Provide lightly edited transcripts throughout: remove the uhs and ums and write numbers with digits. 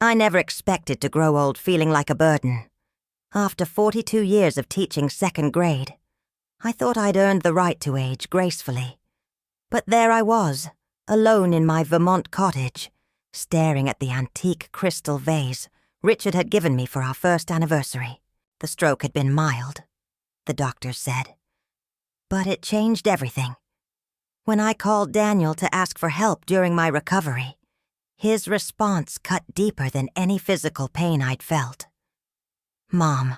I never expected to grow old feeling like a burden. After 42 years of teaching second grade, I thought I'd earned the right to age gracefully. But there I was, alone in my Vermont cottage, staring at the antique crystal vase Richard had given me for our first anniversary. The stroke had been mild, the doctors said. But it changed everything. When I called Daniel to ask for help during my recovery, his response cut deeper than any physical pain I'd felt. "Mom,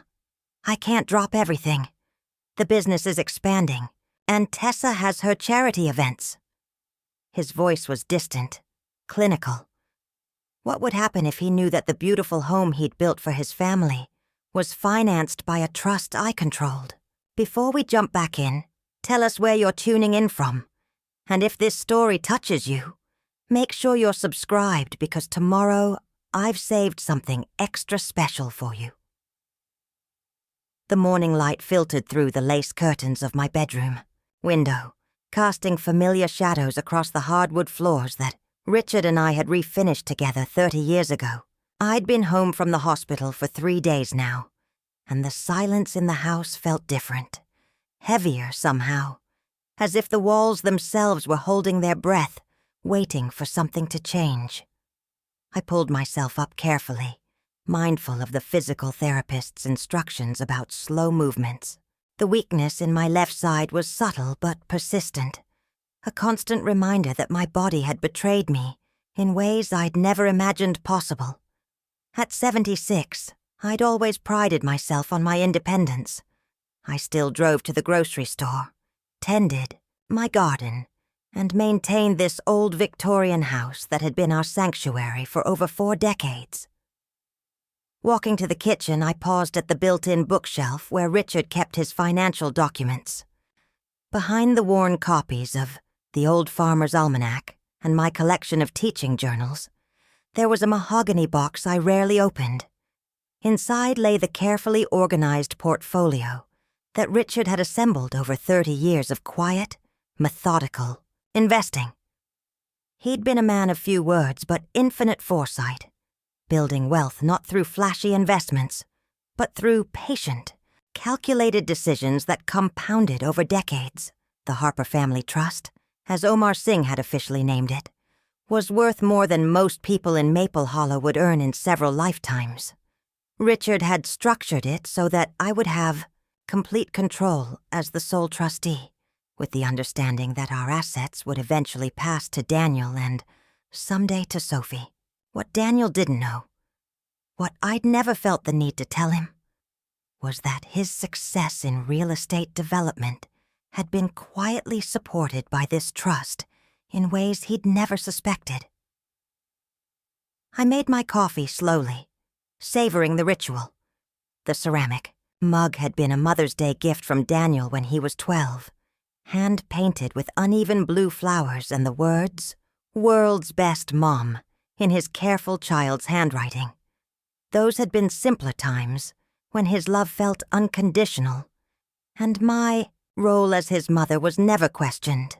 I can't drop everything. The business is expanding, and Tessa has her charity events." His voice was distant, clinical. What would happen if he knew that the beautiful home he'd built for his family was financed by a trust I controlled? Before we jump back in, tell us where you're tuning in from. And if this story touches you, make sure you're subscribed because tomorrow I've saved something extra special for you. The morning light filtered through the lace curtains of my bedroom window, casting familiar shadows across the hardwood floors that Richard and I had refinished together 30 years ago. I'd been home from the hospital for 3 days now, and the silence in the house felt different, heavier somehow, as if the walls themselves were holding their breath, waiting for something to change. I pulled myself up carefully, mindful of the physical therapist's instructions about slow movements. The weakness in my left side was subtle but persistent, a constant reminder that my body had betrayed me in ways I'd never imagined possible. At 76, I'd always prided myself on my independence. I still drove to the grocery store, tended my garden, and maintained this old Victorian house that had been our sanctuary for over 4 decades. Walking to the kitchen, I paused at the built-in bookshelf where Richard kept his financial documents. Behind the worn copies of The Old Farmer's Almanac and my collection of teaching journals, there was a mahogany box I rarely opened. Inside lay the carefully organized portfolio that Richard had assembled over 30 years of quiet, methodical investing. He'd been a man of few words but infinite foresight, building wealth not through flashy investments, but through patient, calculated decisions that compounded over decades. The Harper Family Trust, as Omar Singh had officially named it, was worth more than most people in Maple Hollow would earn in several lifetimes. Richard had structured it so that I would have complete control as the sole trustee, with the understanding that our assets would eventually pass to Daniel and someday to Sophie. What Daniel didn't know, what I'd never felt the need to tell him, was that his success in real estate development had been quietly supported by this trust in ways he'd never suspected. I made my coffee slowly, savoring the ritual. The ceramic mug had been a Mother's Day gift from Daniel when he was 12, hand-painted with uneven blue flowers and the words, "World's Best Mom," in his careful child's handwriting. Those had been simpler times, when his love felt unconditional, and my role as his mother was never questioned.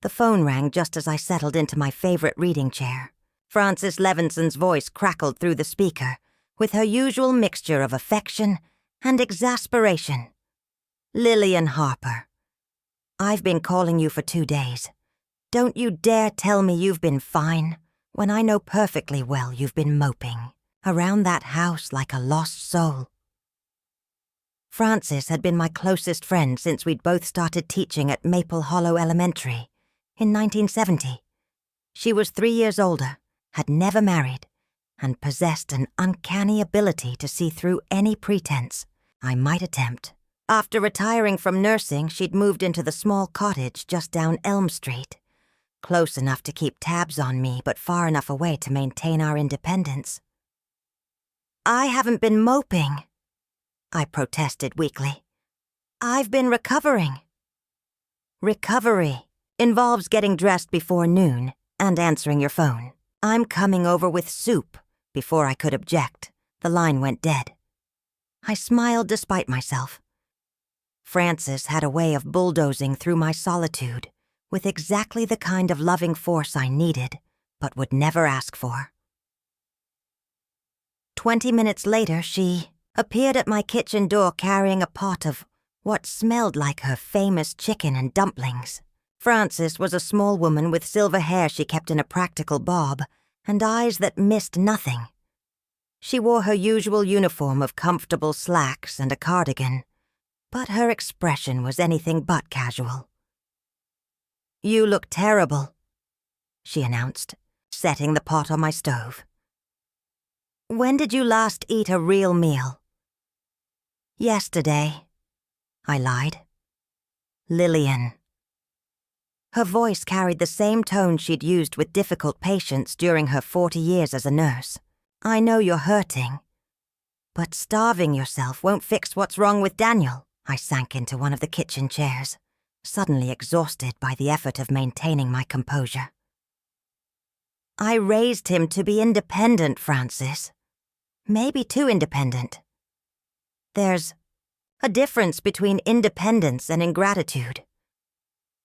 The phone rang just as I settled into my favorite reading chair. Frances Levinson's voice crackled through the speaker, with her usual mixture of affection and exasperation. "Lillian Harper, I've been calling you for 2 days. Don't you dare tell me you've been fine, when I know perfectly well you've been moping around that house like a lost soul." Frances had been my closest friend since we'd both started teaching at Maple Hollow Elementary in 1970. She was 3 years older, had never married, and possessed an uncanny ability to see through any pretense I might attempt. After retiring from nursing, she'd moved into the small cottage just down Elm Street, close enough to keep tabs on me but far enough away to maintain our independence. "I haven't been moping," I protested weakly. "I've been recovering." "Recovery involves getting dressed before noon and answering your phone. I'm coming over with soup." Before I could object, the line went dead. I smiled despite myself. Frances had a way of bulldozing through my solitude with exactly the kind of loving force I needed, but would never ask for. 20 minutes later, she appeared at my kitchen door carrying a pot of what smelled like her famous chicken and dumplings. Frances was a small woman with silver hair she kept in a practical bob and eyes that missed nothing. She wore her usual uniform of comfortable slacks and a cardigan, but her expression was anything but casual. "You look terrible," she announced, setting the pot on my stove. "When did you last eat a real meal?" "Yesterday," I lied. "Lillian." Her voice carried the same tone she'd used with difficult patients during her 40 years as a nurse. "I know you're hurting, but starving yourself won't fix what's wrong with Daniel." I sank into one of the kitchen chairs, suddenly exhausted by the effort of maintaining my composure. "I raised him to be independent, Frances. Maybe too independent. There's a difference between independence and ingratitude."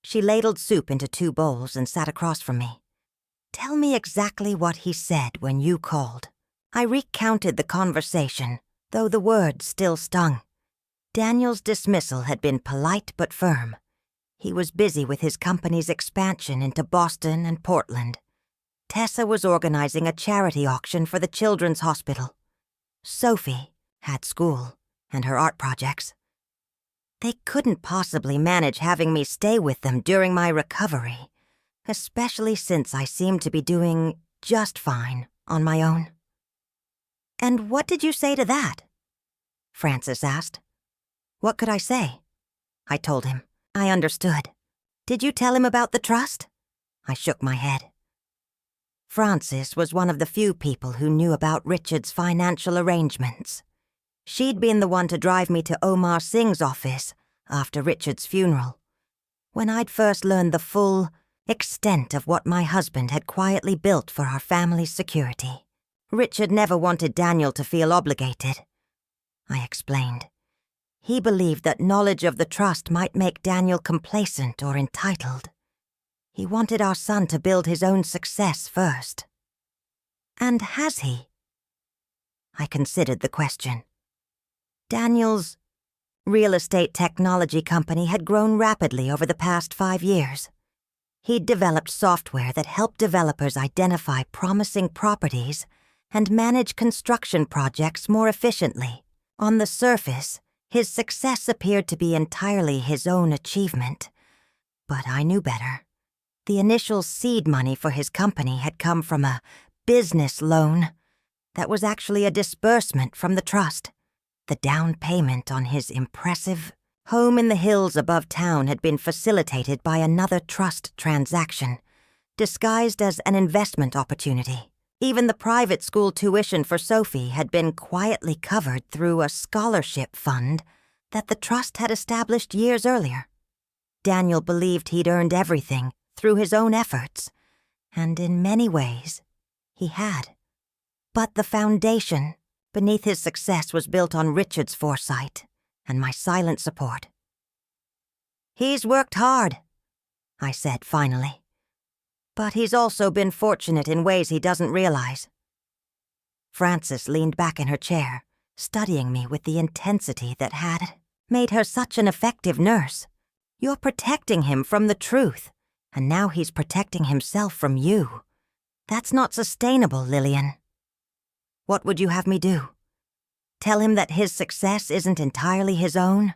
She ladled soup into 2 bowls and sat across from me. "Tell me exactly what he said when you called." I recounted the conversation, though the words still stung. Daniel's dismissal had been polite but firm. He was busy with his company's expansion into Boston and Portland. Tessa was organizing a charity auction for the Children's Hospital. Sophie had school and her art projects. They couldn't possibly manage having me stay with them during my recovery, especially since I seemed to be doing just fine on my own. "And what did you say to that?" Frances asked. "What could I say?" I told him. I understood. "Did you tell him about the trust?" I shook my head. Frances was one of the few people who knew about Richard's financial arrangements. She'd been the one to drive me to Omar Singh's office after Richard's funeral, when I'd first learned the full extent of what my husband had quietly built for our family's security. Richard never wanted Daniel to feel obligated, I explained. He believed that knowledge of the trust might make Daniel complacent or entitled. He wanted our son to build his own success first. "And has he?" I considered the question. Daniel's real estate technology company had grown rapidly over the past 5 years. He'd developed software that helped developers identify promising properties and manage construction projects more efficiently. On the surface, his success appeared to be entirely his own achievement. But I knew better. The initial seed money for his company had come from a business loan that was actually a disbursement from the trust. The down payment on his impressive home in the hills above town had been facilitated by another trust transaction, disguised as an investment opportunity. Even the private school tuition for Sophie had been quietly covered through a scholarship fund that the trust had established years earlier. Daniel believed he'd earned everything through his own efforts, and in many ways, he had. But the foundation beneath his success was built on Richard's foresight and my silent support. "He's worked hard," I said finally. "But he's also been fortunate in ways he doesn't realize." Frances leaned back in her chair, studying me with the intensity that had made her such an effective nurse. "You're protecting him from the truth, and now he's protecting himself from you. That's not sustainable, Lillian." "What would you have me do? Tell him that his success isn't entirely his own?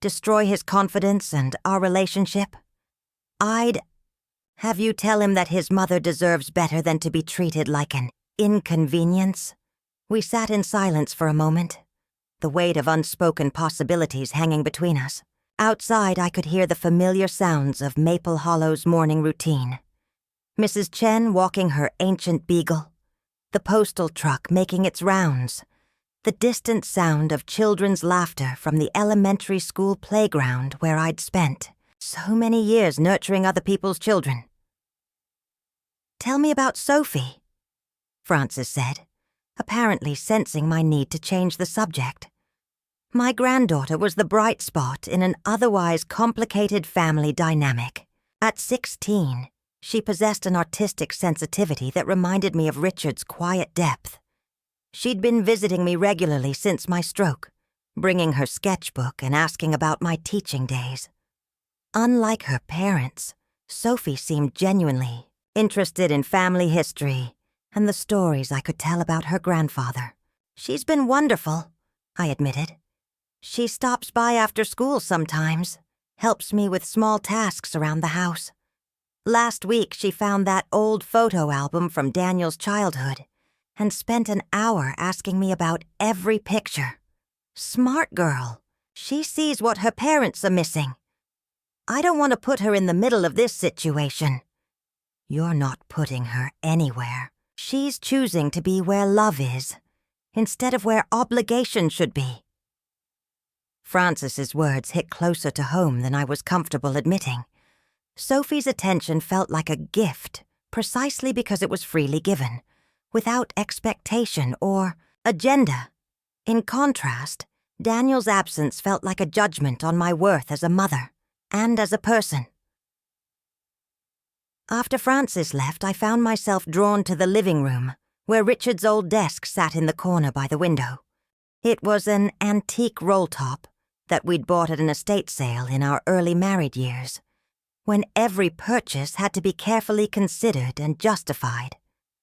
Destroy his confidence and our relationship? I'd have you tell him that his mother deserves better than to be treated like an inconvenience?" We sat in silence for a moment, the weight of unspoken possibilities hanging between us. Outside, I could hear the familiar sounds of Maple Hollow's morning routine. Mrs. Chen walking her ancient beagle, the postal truck making its rounds, the distant sound of children's laughter from the elementary school playground where I'd spent so many years nurturing other people's children. "Tell me about Sophie," Frances said, apparently sensing my need to change the subject. My granddaughter was the bright spot in an otherwise complicated family dynamic. At 16, she possessed an artistic sensitivity that reminded me of Richard's quiet depth. She'd been visiting me regularly since my stroke, bringing her sketchbook and asking about my teaching days. Unlike her parents, Sophie seemed genuinely interested in family history and the stories I could tell about her grandfather. She's been wonderful, I admitted. She stops by after school sometimes, helps me with small tasks around the house. Last week she found that old photo album from Daniel's childhood and spent an hour asking me about every picture. Smart girl. She sees what her parents are missing. I don't want to put her in the middle of this situation. You're not putting her anywhere. She's choosing to be where love is, instead of where obligation should be. Francis's words hit closer to home than I was comfortable admitting. Sophie's attention felt like a gift, precisely because it was freely given, without expectation or agenda. In contrast, Daniel's absence felt like a judgment on my worth as a mother and as a person. After Francis left, I found myself drawn to the living room, where Richard's old desk sat in the corner by the window. It was an antique roll-top that we'd bought at an estate sale in our early married years, when every purchase had to be carefully considered and justified.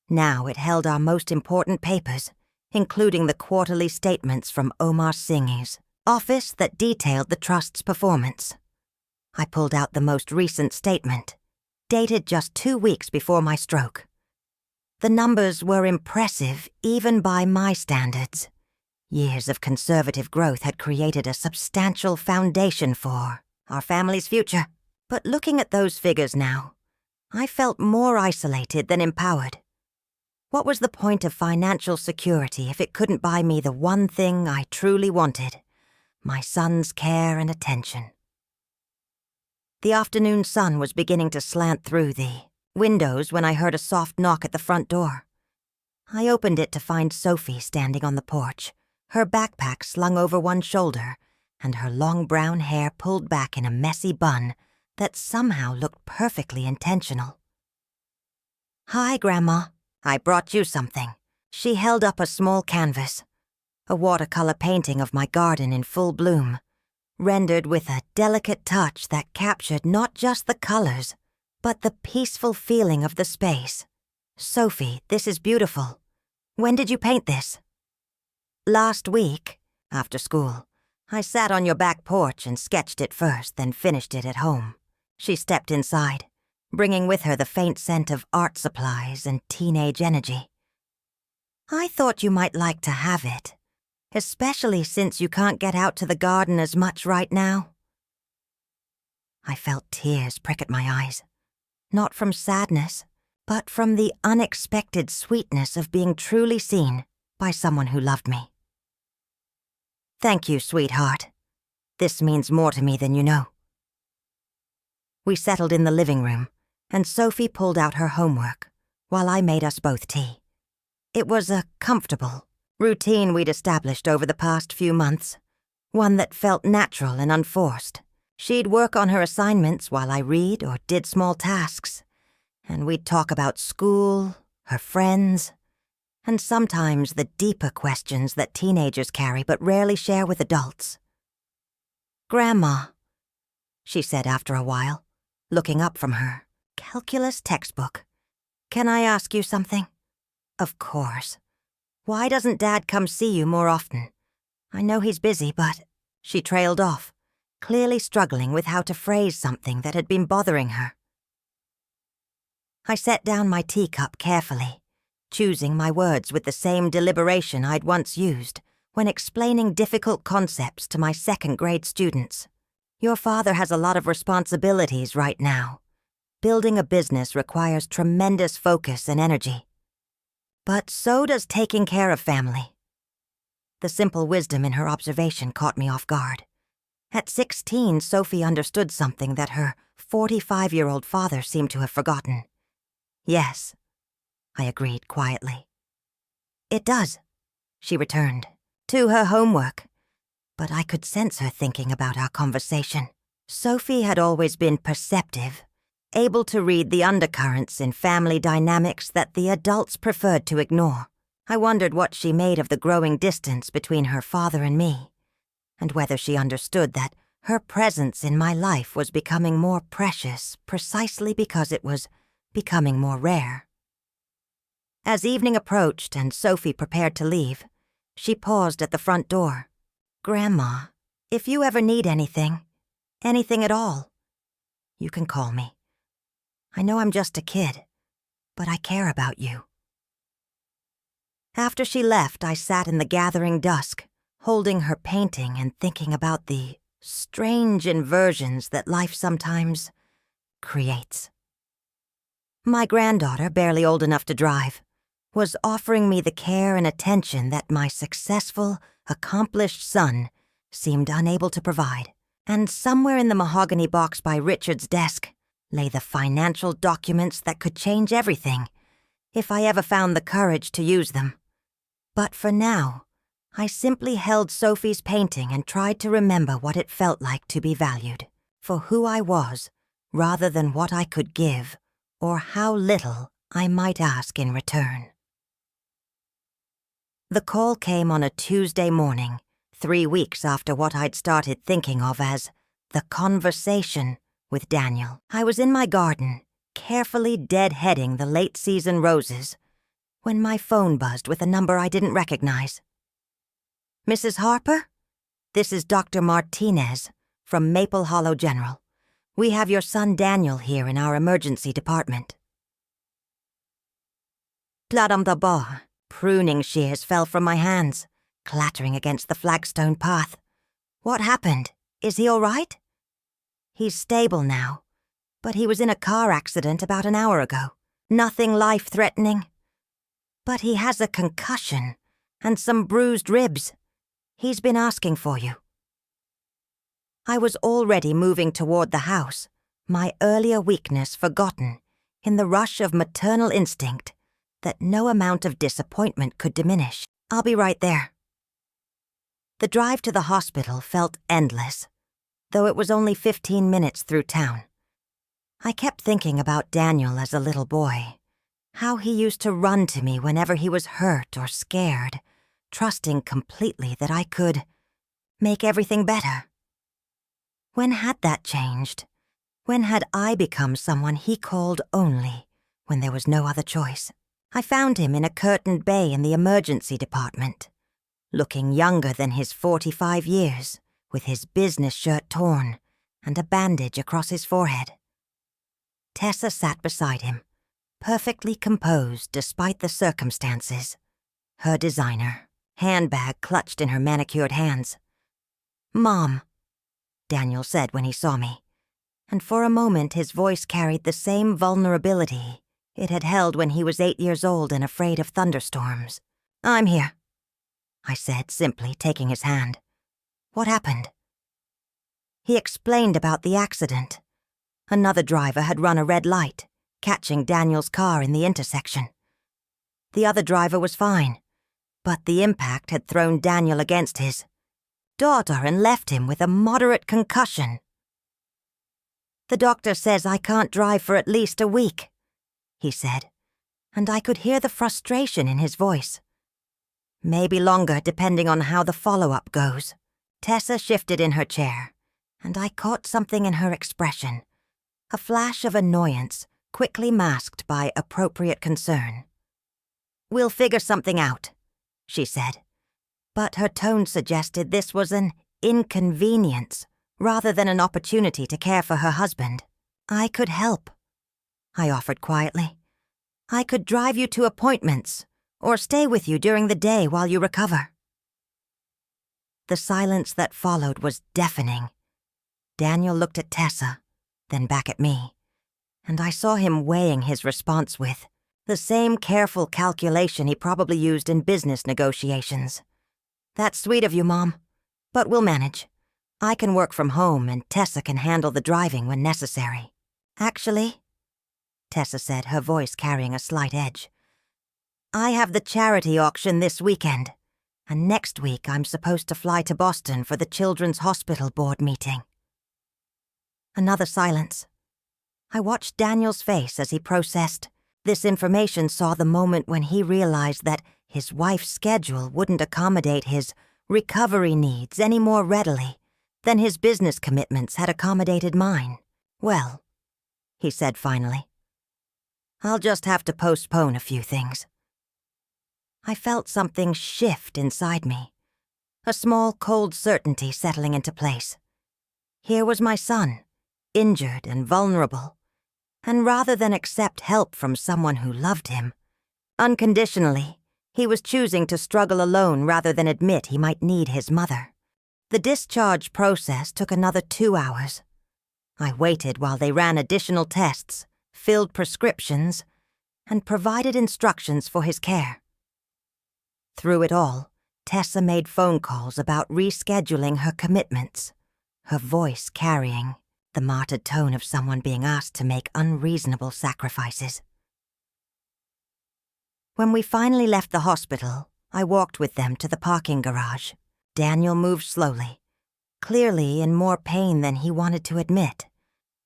Now it held our most important papers, including the quarterly statements from Omar Singh's office that detailed the trust's performance. I pulled out the most recent statement, dated just 2 weeks before my stroke. The numbers were impressive even by my standards. Years of conservative growth had created a substantial foundation for our family's future. But looking at those figures now, I felt more isolated than empowered. What was the point of financial security if it couldn't buy me the one thing I truly wanted, my son's care and attention? The afternoon sun was beginning to slant through the windows when I heard a soft knock at the front door. I opened it to find Sophie standing on the porch, her backpack slung over one shoulder and her long brown hair pulled back in a messy bun that somehow looked perfectly intentional. "Hi, Grandma. I brought you something." She held up a small canvas, a watercolor painting of my garden in full bloom, rendered with a delicate touch that captured not just the colors, but the peaceful feeling of the space. "Sophie, this is beautiful. When did you paint this?" "Last week, after school. I sat on your back porch and sketched it first, then finished it at home." She stepped inside, bringing with her the faint scent of art supplies and teenage energy. "I thought you might like to have it, especially since you can't get out to the garden as much right now." I felt tears prick at my eyes, not from sadness, but from the unexpected sweetness of being truly seen by someone who loved me. "Thank you, sweetheart. This means more to me than you know." We settled in the living room, and Sophie pulled out her homework, while I made us both tea. It was a comfortable routine we'd established over the past few months, one that felt natural and unforced. She'd work on her assignments while I read or did small tasks, and we'd talk about school, her friends, and sometimes the deeper questions that teenagers carry but rarely share with adults. "Grandma," she said after a while, looking up from her calculus textbook, "can I ask you something?" "Of course. Why doesn't Dad come see you more often? I know he's busy, but—" She trailed off, clearly struggling with how to phrase something that had been bothering her. I set down my teacup carefully, choosing my words with the same deliberation I'd once used when explaining difficult concepts to my second-grade students. "Your father has a lot of responsibilities right now. Building a business requires tremendous focus and energy. But so does taking care of family." The simple wisdom in her observation caught me off guard. At 16, Sophie understood something that her 45-year-old father seemed to have forgotten. "Yes," I agreed quietly. "It does," she returned, to her homework. But I could sense her thinking about our conversation. Sophie had always been perceptive, able to read the undercurrents in family dynamics that the adults preferred to ignore. I wondered what she made of the growing distance between her father and me, and whether she understood that her presence in my life was becoming more precious precisely because it was becoming more rare. As evening approached and Sophie prepared to leave, she paused at the front door. "Grandma, if you ever need anything at all, you can call me. I know I'm just a kid, but I care about you." After she left, I sat in the gathering dusk, holding her painting and thinking about the strange inversions that life sometimes creates. My granddaughter, barely old enough to drive, was offering me the care and attention that my successful, accomplished son seemed unable to provide. And somewhere in the mahogany box by Richard's desk lay the financial documents that could change everything if I ever found the courage to use them. But for now, I simply held Sophie's painting and tried to remember what it felt like to be valued for who I was rather than what I could give or how little I might ask in return. The call came on a Tuesday morning, 3 weeks after what I'd started thinking of as the conversation with Daniel. I was in my garden, carefully deadheading the late-season roses, when my phone buzzed with a number I didn't recognize. "Mrs. Harper? This is Dr. Martinez from Maple Hollow General. We have your son Daniel here in our emergency department." Pladam da ba. Pruning shears fell from my hands, clattering against the flagstone path. "What happened? Is he all right?" "He's stable now, but he was in a car accident about an hour ago. Nothing life-threatening. But he has a concussion and some bruised ribs. He's been asking for you." I was already moving toward the house, my earlier weakness forgotten in the rush of maternal instinct that no amount of disappointment could diminish. "I'll be right there." The drive to the hospital felt endless, though it was only 15 minutes through town. I kept thinking about Daniel as a little boy, how he used to run to me whenever he was hurt or scared, trusting completely that I could make everything better. When had that changed? When had I become someone he called only when there was no other choice? I found him in a curtained bay in the emergency department, looking younger than his 45 years, with his business shirt torn and a bandage across his forehead. Tessa sat beside him, perfectly composed despite the circumstances, her designer, handbag clutched in her manicured hands. "Mom," Daniel said when he saw me, and for a moment his voice carried the same vulnerability it had held when he was 8 years old and afraid of thunderstorms. "I'm here," I said, simply taking his hand. "What happened?" He explained about the accident. Another driver had run a red light, catching Daniel's car in the intersection. The other driver was fine, but the impact had thrown Daniel against his daughter and left him with a moderate concussion. "The doctor says I can't drive for at least a week," he said, and I could hear the frustration in his voice. "Maybe longer, depending on how the follow-up goes." Tessa shifted in her chair, and I caught something in her expression, a flash of annoyance quickly masked by appropriate concern. "We'll figure something out," she said, but her tone suggested this was an inconvenience rather than an opportunity to care for her husband. "I could help," I offered quietly. "I could drive you to appointments or stay with you during the day while you recover." The silence that followed was deafening. Daniel looked at Tessa, then back at me, and I saw him weighing his response with the same careful calculation he probably used in business negotiations. "That's sweet of you, Mom, but we'll manage. I can work from home and Tessa can handle the driving when necessary." "Actually," Tessa said, her voice carrying a slight edge, "I have the charity auction this weekend, and next week I'm supposed to fly to Boston for the Children's Hospital Board meeting." Another silence. I watched Daniel's face as he processed. This information saw the moment when he realized that His wife's schedule wouldn't accommodate his recovery needs any more readily than his business commitments had accommodated mine. "Well," he said finally, "I'll just have to postpone a few things." I felt something shift inside me, a small cold certainty settling into place. Here was my son, injured and vulnerable, and rather than accept help from someone who loved him, unconditionally, he was choosing to struggle alone rather than admit he might need his mother. The discharge process took another 2 hours. I waited while they ran additional tests, filled prescriptions, and provided instructions for his care. Through it all, Tessa made phone calls about rescheduling her commitments, her voice carrying the martyred tone of someone being asked to make unreasonable sacrifices. When we finally left the hospital, I walked with them to the parking garage. Daniel moved slowly, clearly in more pain than he wanted to admit.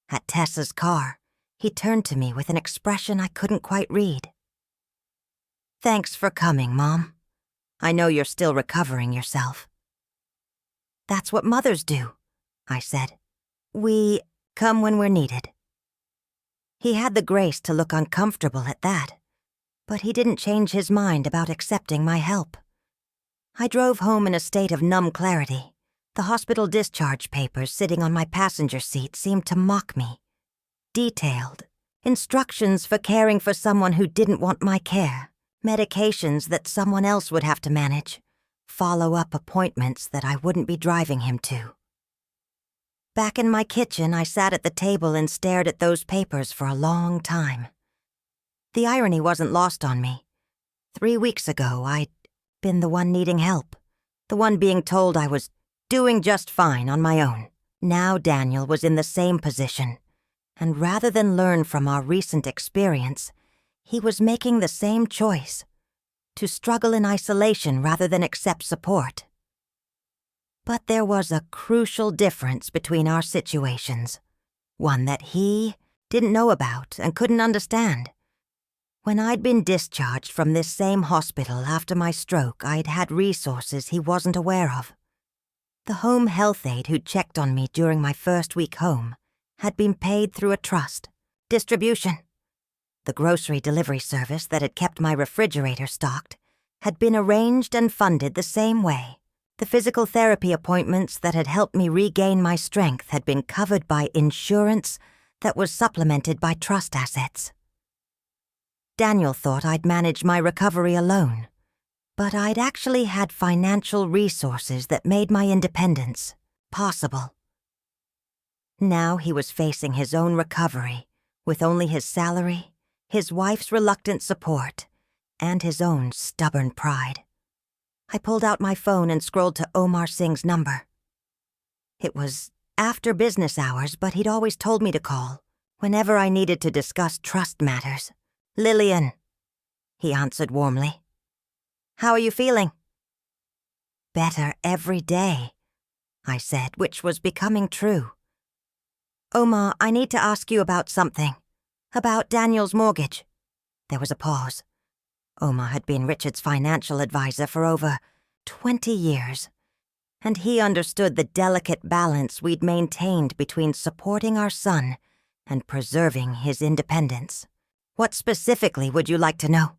At Tessa's car, he turned to me with an expression I couldn't quite read. "Thanks for coming, Mom. I know you're still recovering yourself." "That's what mothers do," I said. "We come when we're needed." He had the grace to look uncomfortable at that, but he didn't change his mind about accepting my help. I drove home in a state of numb clarity. The hospital discharge papers sitting on my passenger seat seemed to mock me. Detailed instructions for caring for someone who didn't want my care, medications that someone else would have to manage, follow-up appointments that I wouldn't be driving him to. Back in my kitchen, I sat at the table and stared at those papers for a long time. The irony wasn't lost on me. 3 weeks ago, I'd been the one needing help, the one being told I was doing just fine on my own. Now Daniel was in the same position, and rather than learn from our recent experience, he was making the same choice, to struggle in isolation rather than accept support. But there was a crucial difference between our situations, one that he didn't know about and couldn't understand. When I'd been discharged from this same hospital after my stroke, I'd had resources he wasn't aware of. The home health aide who'd checked on me during my first week home had been paid through a trust, distribution. The grocery delivery service that had kept my refrigerator stocked had been arranged and funded the same way. The physical therapy appointments that had helped me regain my strength had been covered by insurance that was supplemented by trust assets. Daniel thought I'd manage my recovery alone, but I'd actually had financial resources that made my independence possible. Now he was facing his own recovery with only his salary, his wife's reluctant support, and his own stubborn pride. I pulled out my phone and scrolled to Omar Singh's number. It was after business hours, but he'd always told me to call whenever I needed to discuss trust matters. "Lillian," he answered warmly. "How are you feeling?" "Better every day," I said, which was becoming true. "Omar, I need to ask you about something. About Daniel's mortgage." There was a pause. Omar had been Richard's financial advisor for over 20 years, and he understood the delicate balance we'd maintained between supporting our son and preserving his independence. "What specifically would you like to know?"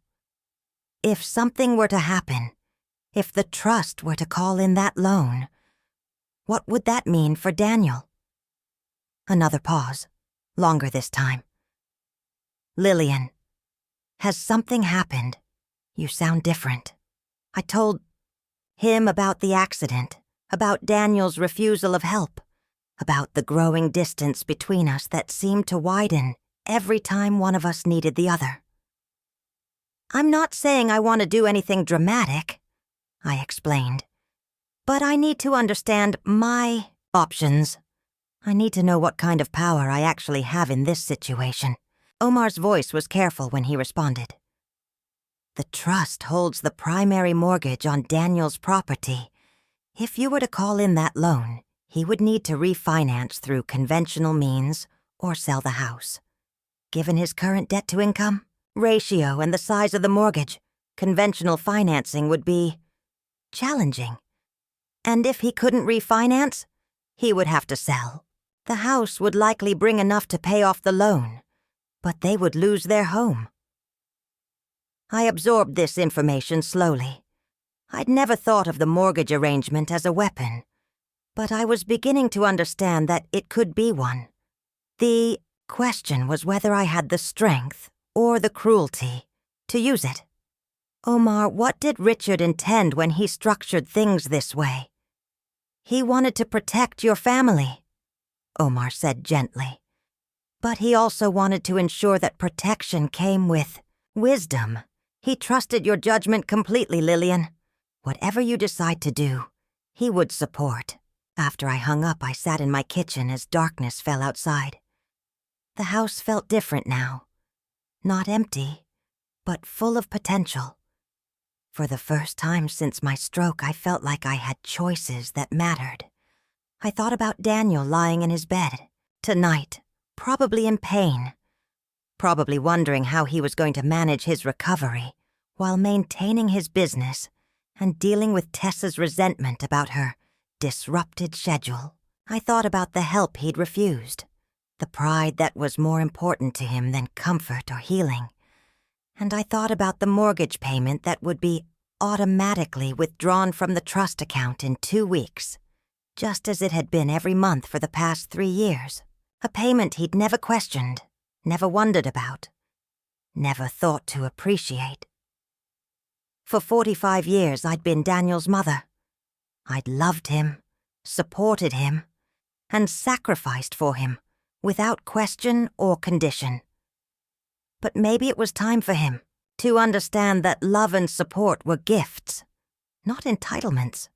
"If something were to happen, if the trust were to call in that loan, what would that mean for Daniel?" Another pause, longer this time. "Lillian, has something happened? You sound different." I told him about the accident, about Daniel's refusal of help, about the growing distance between us that seemed to widen every time one of us needed the other. "I'm not saying I want to do anything dramatic," I explained, "but I need to understand my options. I need to know what kind of power I actually have in this situation." Omar's voice was careful when he responded. "The trust holds the primary mortgage on Daniel's property. If you were to call in that loan, he would need to refinance through conventional means or sell the house. Given his current debt-to-income ratio and the size of the mortgage, conventional financing would be challenging. And if he couldn't refinance, he would have to sell. The house would likely bring enough to pay off the loan, but they would lose their home. I absorbed this information slowly. I'd never thought of the mortgage arrangement as a weapon, but I was beginning to understand that it could be one. The question was whether I had the strength or the cruelty to use it. Omar, what did Richard intend when he structured things this way? He wanted to protect your family, Omar said gently. But he also wanted to ensure that protection came with wisdom. He trusted your judgment completely, Lillian. Whatever you decide to do, he would support. After I hung up, I sat in my kitchen as darkness fell outside. The house felt different now. Not empty, but full of potential. For the first time since my stroke, I felt like I had choices that mattered. I thought about Daniel lying in his bed, tonight, probably in pain, probably wondering how he was going to manage his recovery while maintaining his business and dealing with Tessa's resentment about her disrupted schedule. I thought about the help he'd refused, the pride that was more important to him than comfort or healing. And I thought about the mortgage payment that would be automatically withdrawn from the trust account in 2 weeks, just as it had been every month for the past 3 years. A payment he'd never questioned, never wondered about, never thought to appreciate. For 45 years, I'd been Daniel's mother. I'd loved him, supported him, and sacrificed for him, without question or condition. But maybe it was time for him to understand that love and support were gifts, not entitlements.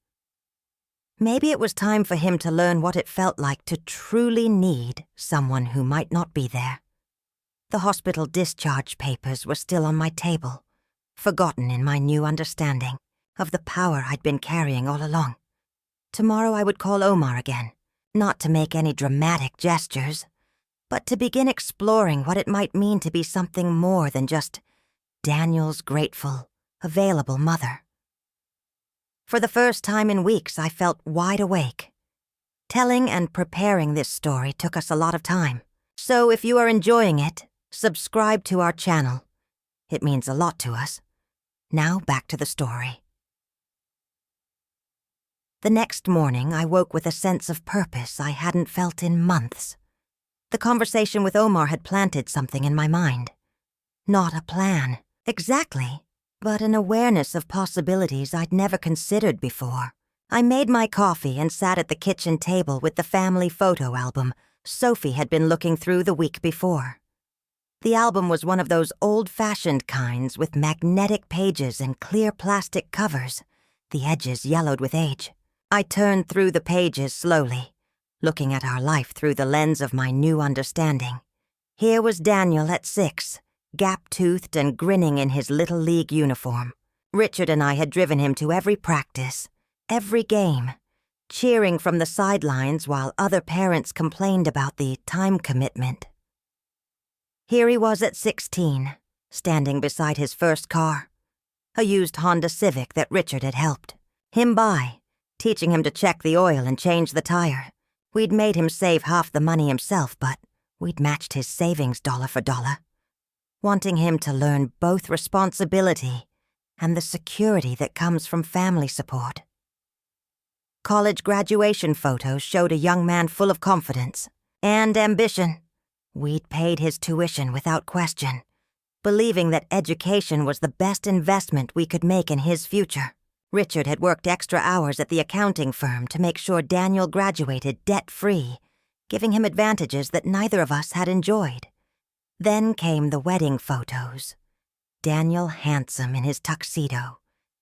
Maybe it was time for him to learn what it felt like to truly need someone who might not be there. The hospital discharge papers were still on my table, forgotten in my new understanding of the power I'd been carrying all along. Tomorrow I would call Omar again, not to make any dramatic gestures, but to begin exploring what it might mean to be something more than just Daniel's grateful, available mother. For the first time in weeks, I felt wide awake. Telling and preparing this story took us a lot of time, so if you are enjoying it, subscribe to our channel. It means a lot to us. Now back to the story. The next morning, I woke with a sense of purpose I hadn't felt in months. The conversation with Omar had planted something in my mind. Not a plan, exactly, but an awareness of possibilities I'd never considered before. I made my coffee and sat at the kitchen table with the family photo album Sophie had been looking through the week before. The album was one of those old-fashioned kinds with magnetic pages and clear plastic covers, the edges yellowed with age. I turned through the pages slowly, looking at our life through the lens of my new understanding. Here was Daniel at 6, gap-toothed and grinning in his Little League uniform. Richard and I had driven him to every practice, every game, cheering from the sidelines while other parents complained about the time commitment. Here he was at 16, standing beside his first car, a used Honda Civic that Richard had helped him buy, teaching him to check the oil and change the tire. We'd made him save half the money himself, but we'd matched his savings dollar for dollar, wanting him to learn both responsibility and the security that comes from family support. College graduation photos showed a young man full of confidence and ambition. We'd paid his tuition without question, believing that education was the best investment we could make in his future. Richard had worked extra hours at the accounting firm to make sure Daniel graduated debt-free, giving him advantages that neither of us had enjoyed. Then came the wedding photos. Daniel handsome in his tuxedo,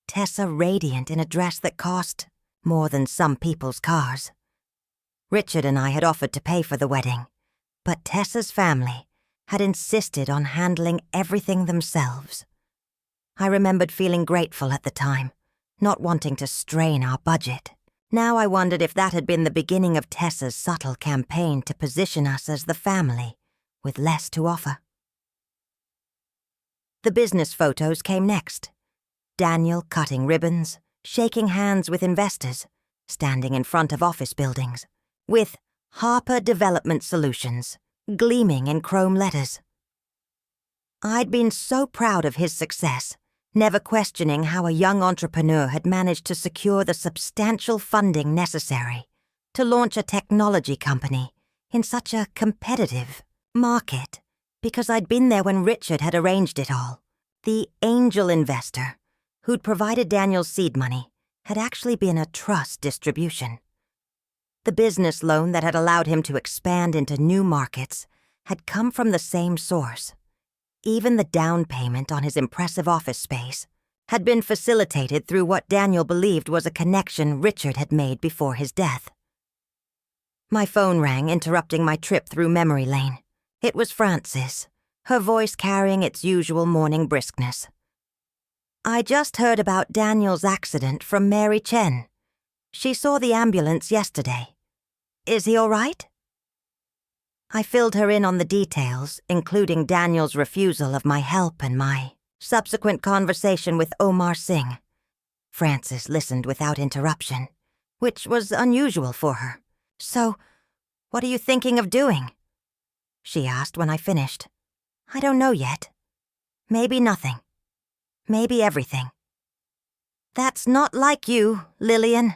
Tessa radiant in a dress that cost more than some people's cars. Richard and I had offered to pay for the wedding, but Tessa's family had insisted on handling everything themselves. I remembered feeling grateful at the time, not wanting to strain our budget. Now I wondered if that had been the beginning of Tessa's subtle campaign to position us as the family, with less to offer. The business photos came next. Daniel cutting ribbons, shaking hands with investors, standing in front of office buildings, with Harper Development Solutions gleaming in chrome letters. I'd been so proud of his success, never questioning how a young entrepreneur had managed to secure the substantial funding necessary to launch a technology company in such a competitive market, because I'd been there when Richard had arranged it all. The angel investor who'd provided Daniel's seed money had actually been a trust distribution. The business loan that had allowed him to expand into new markets had come from the same source. Even the down payment on his impressive office space had been facilitated through what Daniel believed was a connection Richard had made before his death. My phone rang, interrupting my trip through memory lane. It was Frances, her voice carrying its usual morning briskness. "I just heard about Daniel's accident from Mary Chen. She saw the ambulance yesterday. Is he all right?" I filled her in on the details, including Daniel's refusal of my help and my subsequent conversation with Omar Singh. Frances listened without interruption, which was unusual for her. "So, what are you thinking of doing?" she asked when I finished. "I don't know yet. Maybe nothing. Maybe everything." "That's not like you, Lillian.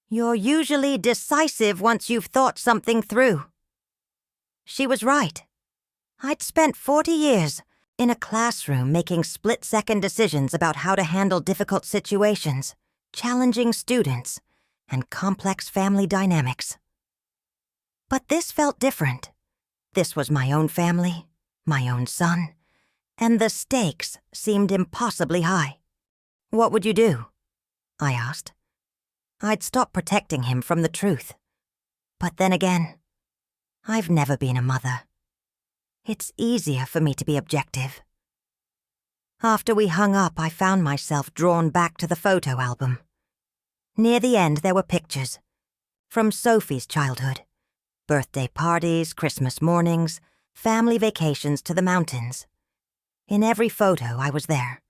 You're usually decisive once you've thought something through." She was right. I'd spent 40 years in a classroom making split-second decisions about how to handle difficult situations, challenging students, and complex family dynamics. But this felt different. This was my own family, my own son, and the stakes seemed impossibly high. "What would you do?" I asked. I'd stopped protecting him from the truth. But then again, I've never been a mother. It's easier for me to be objective. After we hung up, I found myself drawn back to the photo album. Near the end, there were pictures from Sophie's childhood. Birthday parties, Christmas mornings, family vacations to the mountains. In every photo, I was there,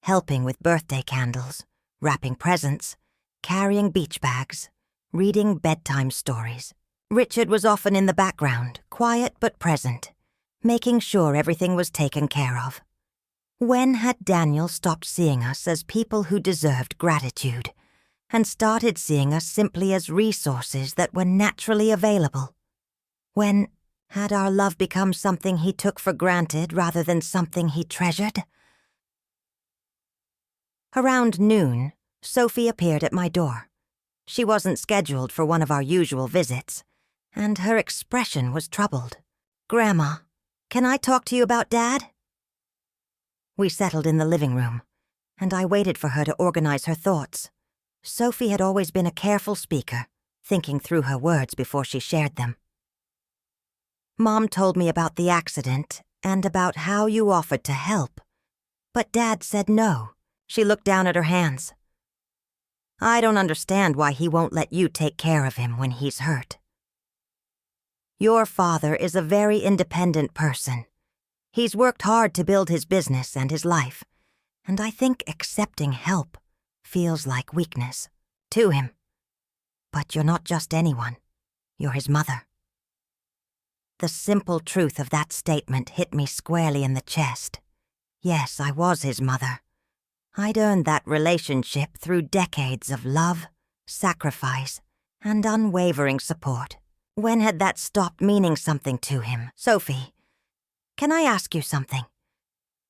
helping with birthday candles, wrapping presents, carrying beach bags, reading bedtime stories. Richard was often in the background, quiet but present, making sure everything was taken care of. When had Daniel stopped seeing us as people who deserved gratitude and started seeing us simply as resources that were naturally available? When had our love become something he took for granted rather than something he treasured? Around noon, Sophie appeared at my door. She wasn't scheduled for one of our usual visits, and her expression was troubled. "Grandma, can I talk to you about Dad?" We settled in the living room, and I waited for her to organize her thoughts. Sophie had always been a careful speaker, thinking through her words before she shared them. "Mom told me about the accident and about how you offered to help, but Dad said no." She looked down at her hands. "I don't understand why he won't let you take care of him when he's hurt. Your father is a very independent person. He's worked hard to build his business and his life, and I think accepting help feels like weakness to him. But you're not just anyone. You're his mother." The simple truth of that statement hit me squarely in the chest. Yes, I was his mother. I'd earned that relationship through decades of love, sacrifice, and unwavering support. When had that stopped meaning something to him? "Sophie, can I ask you something?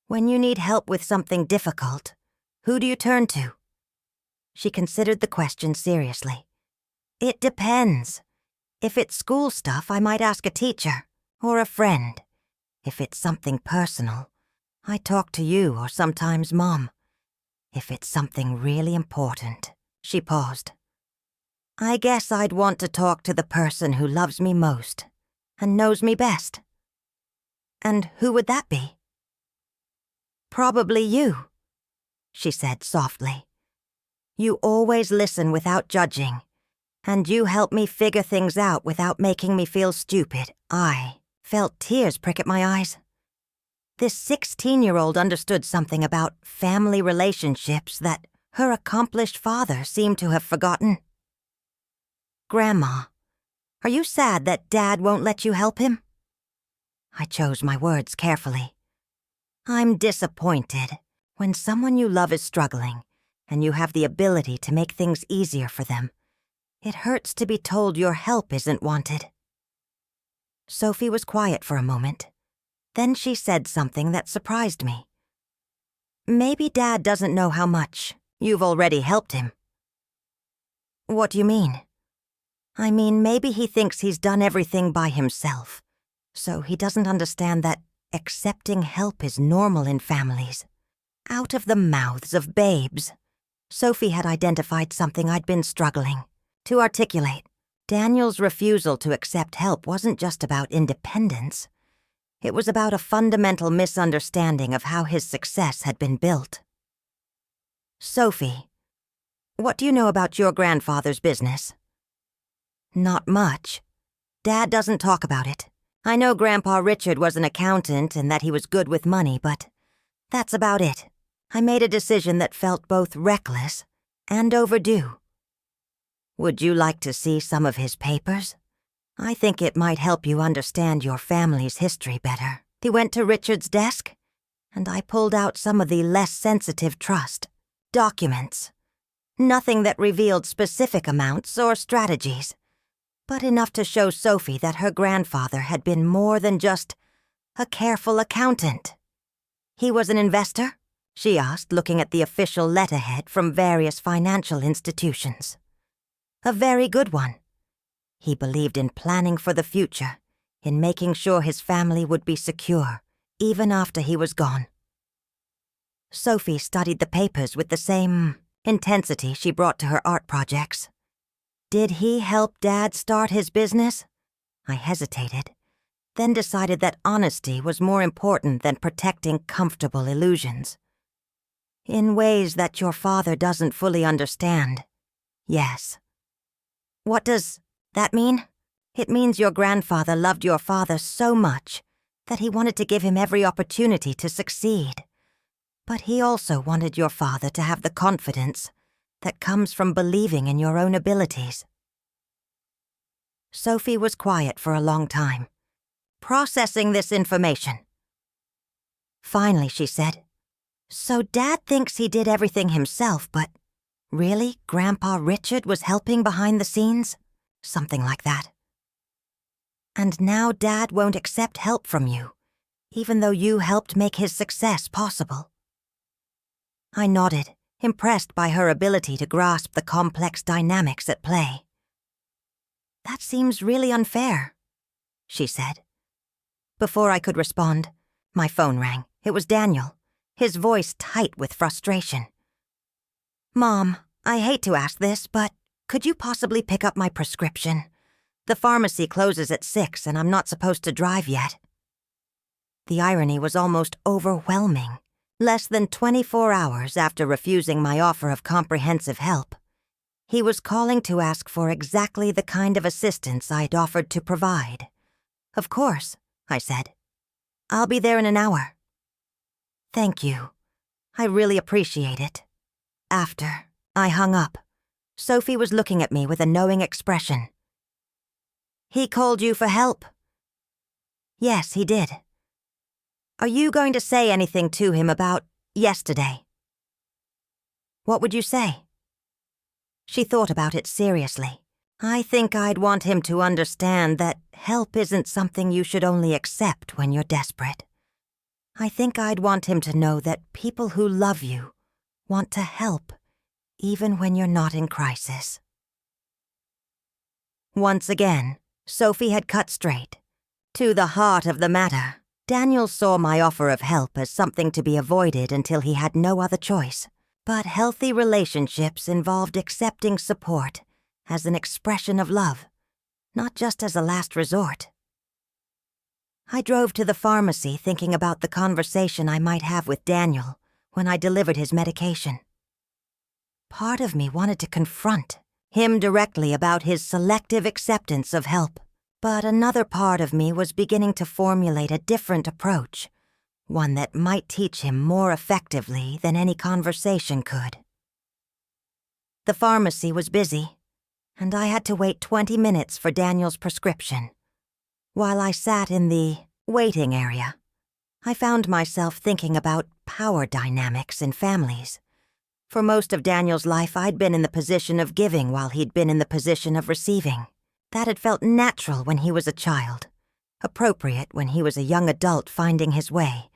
When you need help with something difficult, who do you turn to?" She considered the question seriously. "It depends. If it's school stuff, I might ask a teacher or a friend. If it's something personal, I talk to you or sometimes Mom. If it's something really important." She paused. "I guess I'd want to talk to the person who loves me most and knows me best." "And who would that be?" "Probably you," she said softly. "You always listen without judging, and you help me figure things out without making me feel stupid." I felt tears prick at my eyes. This 16-year-old understood something about family relationships that her accomplished father seemed to have forgotten. "Grandma, are you sad that Dad won't let you help him?" I chose my words carefully. "I'm disappointed when someone you love is struggling and you have the ability to make things easier for them. It hurts to be told your help isn't wanted." Sophie was quiet for a moment. Then she said something that surprised me. "Maybe Dad doesn't know how much you've already helped him." "What do you mean?" "I mean, maybe he thinks he's done everything by himself, so he doesn't understand that accepting help is normal in families. Out of the mouths of babes." Sophie had identified something I'd been struggling to articulate. Daniel's refusal to accept help wasn't just about independence. It was about a fundamental misunderstanding of how his success had been built. "Sophie, what do you know about your grandfather's business?" "Not much. Dad doesn't talk about it. I know Grandpa Richard was an accountant and that he was good with money, but that's about it. I made a decision that felt both reckless and overdue." "Would you like to see some of his papers? I think it might help you understand your family's history better." He went to Richard's desk, and I pulled out some of the less sensitive trust documents. Nothing that revealed specific amounts or strategies, but enough to show Sophie that her grandfather had been more than just a careful accountant. "He was an investor?" she asked, looking at the official letterhead from various financial institutions. "A very good one. He believed in planning for the future, in making sure his family would be secure, even after he was gone." Sophie studied the papers with the same intensity she brought to her art projects. "Did he help Dad start his business?" I hesitated, then decided that honesty was more important than protecting comfortable illusions. "In ways that your father doesn't fully understand, yes." "What does that mean?" "It means your grandfather loved your father so much that he wanted to give him every opportunity to succeed. But he also wanted your father to have the confidence that comes from believing in your own abilities." Sophie was quiet for a long time, processing this information. Finally, she said, "So Dad thinks he did everything himself, but really, Grandpa Richard was helping behind the scenes?" "Something like that." "And now Dad won't accept help from you, even though you helped make his success possible?" I nodded, impressed by her ability to grasp the complex dynamics at play. "That seems really unfair," she said. Before I could respond, my phone rang. It was Daniel, his voice tight with frustration. "Mom, I hate to ask this, but could you possibly pick up my prescription? The pharmacy closes at 6 and I'm not supposed to drive yet." The irony was almost overwhelming. Less than 24 hours after refusing my offer of comprehensive help, he was calling to ask for exactly the kind of assistance I'd offered to provide. "Of course," I said. "I'll be there in an hour." "Thank you. I really appreciate it." After I hung up, Sophie was looking at me with a knowing expression. "He called you for help?" "Yes, he did." "Are you going to say anything to him about yesterday?" "What would you say?" She thought about it seriously. "I think I'd want him to understand that help isn't something you should only accept when you're desperate. I think I'd want him to know that people who love you want to help, even when you're not in crisis." Once again, Sophie had cut straight to the heart of the matter. Daniel saw my offer of help as something to be avoided until he had no other choice. But healthy relationships involved accepting support as an expression of love, not just as a last resort. I drove to the pharmacy thinking about the conversation I might have with Daniel when I delivered his medication. Part of me wanted to confront him directly about his selective acceptance of help, but another part of me was beginning to formulate a different approach, one that might teach him more effectively than any conversation could. The pharmacy was busy, and I had to wait 20 minutes for Daniel's prescription. While I sat in the waiting area, I found myself thinking about power dynamics in families. For most of Daniel's life, I'd been in the position of giving while he'd been in the position of receiving. That had felt natural when he was a child, appropriate when he was a young adult finding his way,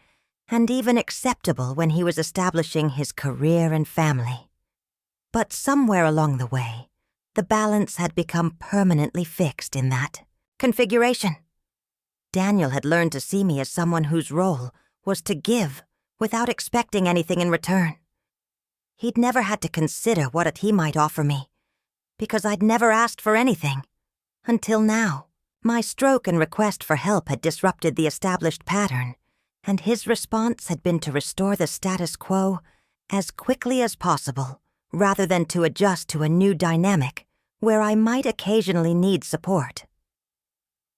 and even acceptable when he was establishing his career and family. But somewhere along the way, the balance had become permanently fixed in that configuration. Daniel had learned to see me as someone whose role was to give without expecting anything in return. He'd never had to consider what he might offer me, because I'd never asked for anything. Until now, my stroke and request for help had disrupted the established pattern, and his response had been to restore the status quo as quickly as possible, rather than to adjust to a new dynamic where I might occasionally need support.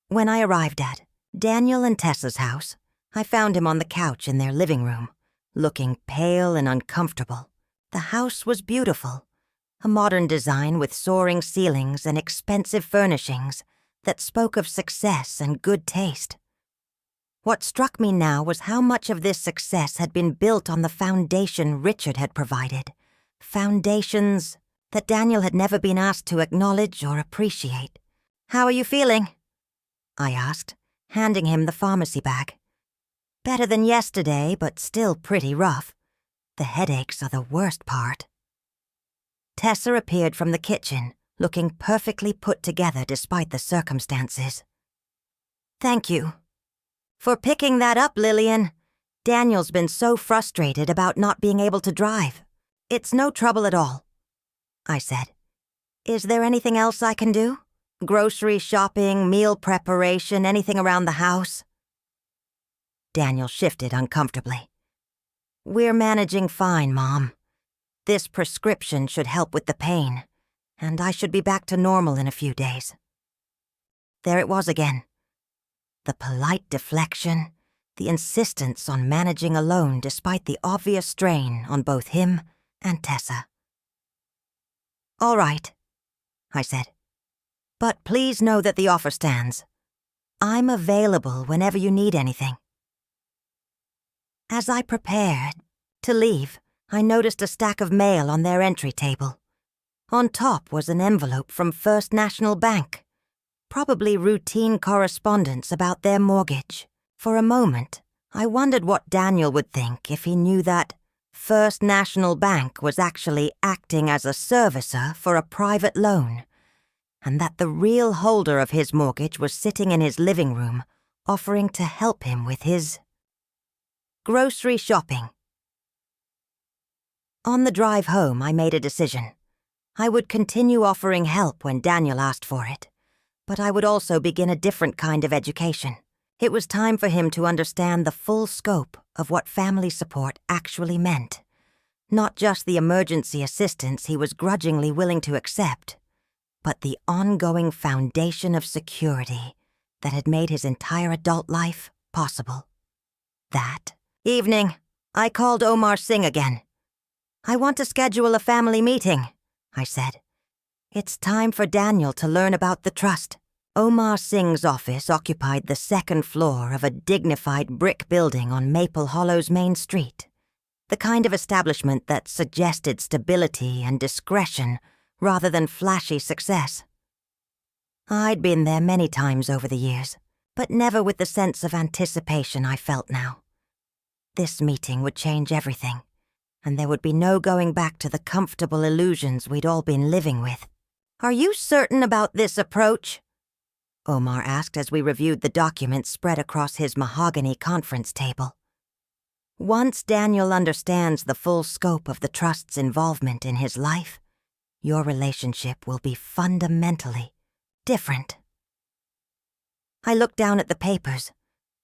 When I arrived at Daniel and Tessa's house, I found him on the couch in their living room, looking pale and uncomfortable. The house was beautiful, a modern design with soaring ceilings and expensive furnishings that spoke of success and good taste. What struck me now was how much of this success had been built on the foundation Richard had provided, foundations that Daniel had never been asked to acknowledge or appreciate. "How are you feeling?" I asked, handing him the pharmacy bag. "Better than yesterday, but still pretty rough. The headaches are the worst part." Tessa appeared from the kitchen, looking perfectly put together despite the circumstances. "Thank you for picking that up, Lillian. Daniel's been so frustrated about not being able to drive. It's no trouble at all," I said. "Is there anything else I can do? Grocery shopping, meal preparation, anything around the house?" Daniel shifted uncomfortably. "We're managing fine, Mom. This prescription should help with the pain, and I should be back to normal in a few days." There it was again. The polite deflection, the insistence on managing alone despite the obvious strain on both him and Tessa. "All right," I said. "But please know that the offer stands. I'm available whenever you need anything." As I prepared to leave, I noticed a stack of mail on their entry table. On top was an envelope from First National Bank, probably routine correspondence about their mortgage. For a moment, I wondered what Daniel would think if he knew that First National Bank was actually acting as a servicer for a private loan, and that the real holder of his mortgage was sitting in his living room, offering to help him with his grocery shopping. On the drive home, I made a decision. I would continue offering help when Daniel asked for it, but I would also begin a different kind of education. It was time for him to understand the full scope of what family support actually meant, not just the emergency assistance he was grudgingly willing to accept, but the ongoing foundation of security that had made his entire adult life possible. That evening, I called Omar Singh again. "I want to schedule a family meeting," I said. "It's time for Daniel to learn about the trust." Omar Singh's office occupied the second floor of a dignified brick building on Maple Hollow's main street, the kind of establishment that suggested stability and discretion rather than flashy success. I'd been there many times over the years, but never with the sense of anticipation I felt now. This meeting would change everything, and there would be no going back to the comfortable illusions we'd all been living with. "Are you certain about this approach?" Omar asked as we reviewed the documents spread across his mahogany conference table. "Once Daniel understands the full scope of the trust's involvement in his life, your relationship will be fundamentally different." I looked down at the papers,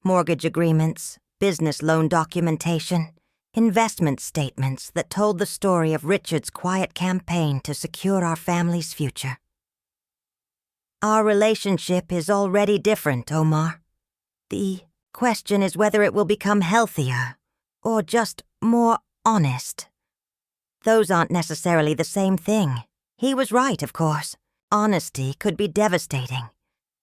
mortgage agreements, business loan documentation, investment statements that told the story of Richard's quiet campaign to secure our family's future. "Our relationship is already different, Omar. The question is whether it will become healthier, or just more honest. Those aren't necessarily the same thing. He was right, of course. Honesty could be devastating,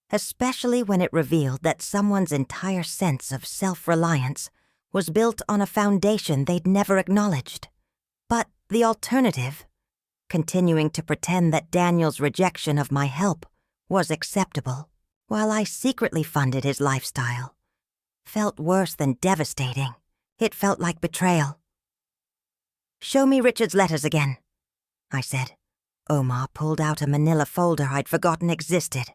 especially when it revealed that someone's entire sense of self-reliance was built on a foundation they'd never acknowledged. But the alternative, continuing to pretend that Daniel's rejection of my help was acceptable, while I secretly funded his lifestyle, felt worse than devastating. It felt like betrayal. "Show me Richard's letters again," I said. Omar pulled out a manila folder I'd forgotten existed.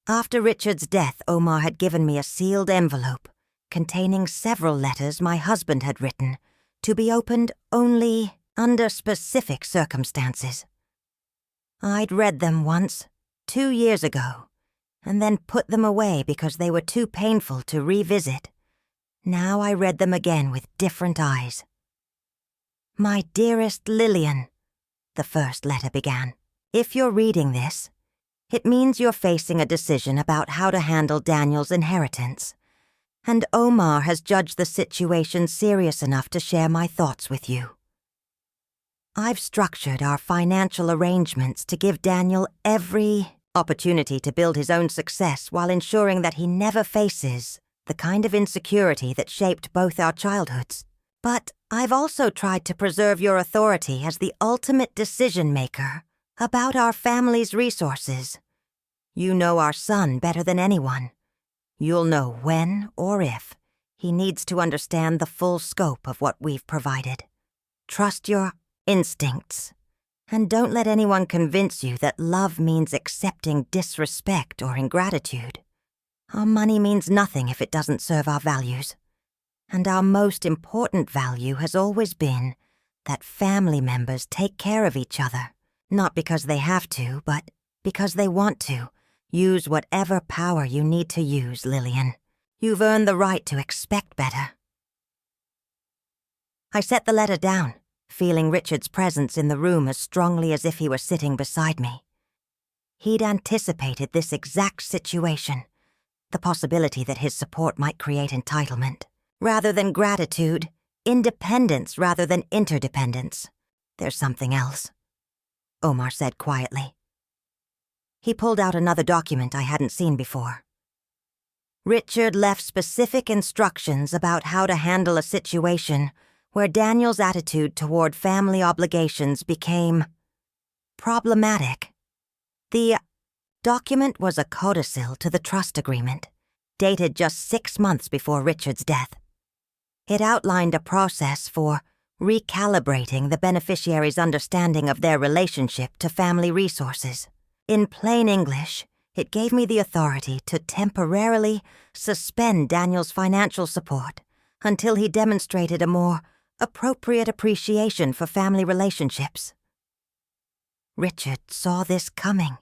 After Richard's death, Omar had given me a sealed envelope containing several letters my husband had written, to be opened only under specific circumstances. I'd read them once, 2 years ago, and then put them away because they were too painful to revisit. Now I read them again with different eyes. "My dearest Lillian," the first letter began. "If you're reading this, it means you're facing a decision about how to handle Daniel's inheritance, and Omar has judged the situation serious enough to share my thoughts with you. I've structured our financial arrangements to give Daniel every opportunity to build his own success while ensuring that he never faces the kind of insecurity that shaped both our childhoods. But I've also tried to preserve your authority as the ultimate decision-maker about our family's resources. You know our son better than anyone. You'll know when or if he needs to understand the full scope of what we've provided. Trust your instincts, and don't let anyone convince you that love means accepting disrespect or ingratitude. Our money means nothing if it doesn't serve our values. And our most important value has always been that family members take care of each other, not because they have to, but because they want to. Use whatever power you need to use, Lillian. You've earned the right to expect better." I set the letter down, feeling Richard's presence in the room as strongly as if he were sitting beside me. He'd anticipated this exact situation, the possibility that his support might create entitlement. Rather than gratitude, independence rather than interdependence. "There's something else," Omar said quietly. He pulled out another document I hadn't seen before. Richard left specific instructions about how to handle a situation where Daniel's attitude toward family obligations became problematic. The document was a codicil to the trust agreement, dated just 6 months before Richard's death. It outlined a process for recalibrating the beneficiary's understanding of their relationship to family resources. In plain English, it gave me the authority to temporarily suspend Daniel's financial support until he demonstrated a more appropriate appreciation for family relationships. "Richard saw this coming,"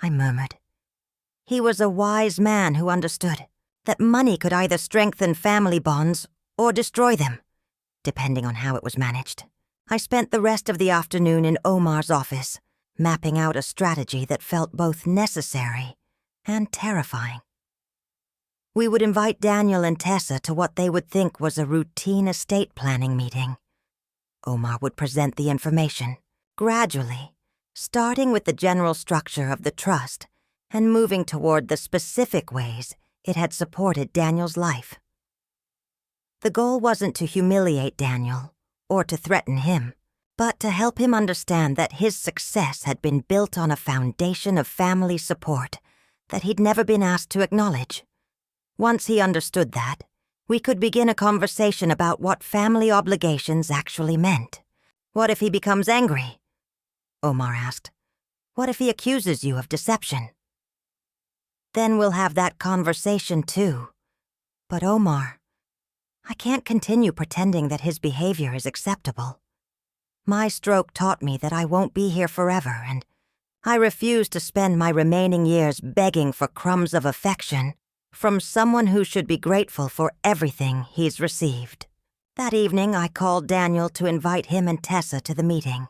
I murmured. "He was a wise man who understood that money could either strengthen family bonds or destroy them, depending on how it was managed." I spent the rest of the afternoon in Omar's office, mapping out a strategy that felt both necessary and terrifying. We would invite Daniel and Tessa to what they would think was a routine estate planning meeting. Omar would present the information, gradually, starting with the general structure of the trust and moving toward the specific ways it had supported Daniel's life. The goal wasn't to humiliate Daniel or to threaten him, but to help him understand that his success had been built on a foundation of family support that he'd never been asked to acknowledge. Once he understood that, we could begin a conversation about what family obligations actually meant. "What if he becomes angry?" Omar asked. "What if he accuses you of deception?" "Then we'll have that conversation too. But Omar, I can't continue pretending that his behavior is acceptable. My stroke taught me that I won't be here forever, and I refuse to spend my remaining years begging for crumbs of affection from someone who should be grateful for everything he's received." That evening, I called Daniel to invite him and Tessa to the meeting.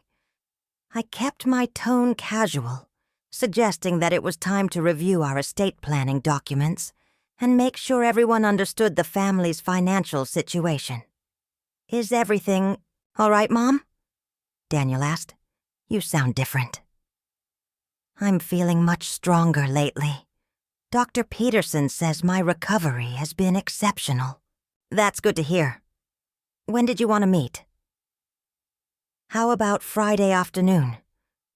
I kept my tone casual, suggesting that it was time to review our estate planning documents and make sure everyone understood the family's financial situation. Is everything all right, Mom? Daniel asked. You sound different. I'm feeling much stronger lately. Dr. Peterson says my recovery has been exceptional. That's good to hear. When did you want to meet? How about Friday afternoon?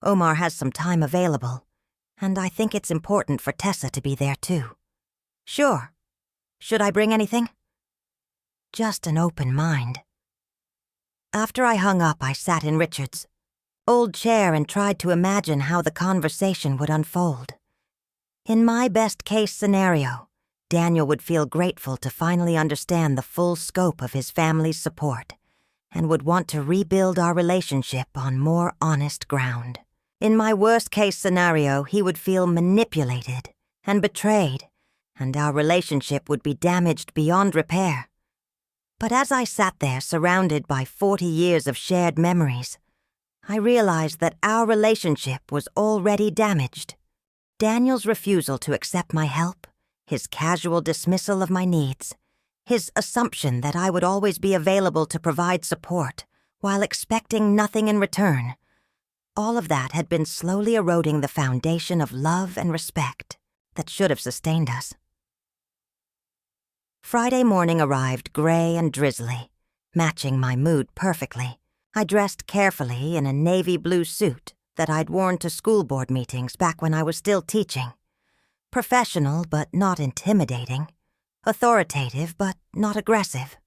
Omar has some time available, and I think it's important for Tessa to be there too. Sure. Should I bring anything? Just an open mind. After I hung up, I sat in Richard's old chair and tried to imagine how the conversation would unfold. In my best-case scenario, Daniel would feel grateful to finally understand the full scope of his family's support and would want to rebuild our relationship on more honest ground. In my worst-case scenario, he would feel manipulated and betrayed, and our relationship would be damaged beyond repair. But as I sat there surrounded by 40 years of shared memories, I realized that our relationship was already damaged. Daniel's refusal to accept my help, his casual dismissal of my needs, his assumption that I would always be available to provide support while expecting nothing in return, all of that had been slowly eroding the foundation of love and respect that should have sustained us. Friday morning arrived gray and drizzly, matching my mood perfectly. I dressed carefully in a navy blue suit that I'd worn to school board meetings back when I was still teaching. Professional but not intimidating. Authoritative but not aggressive.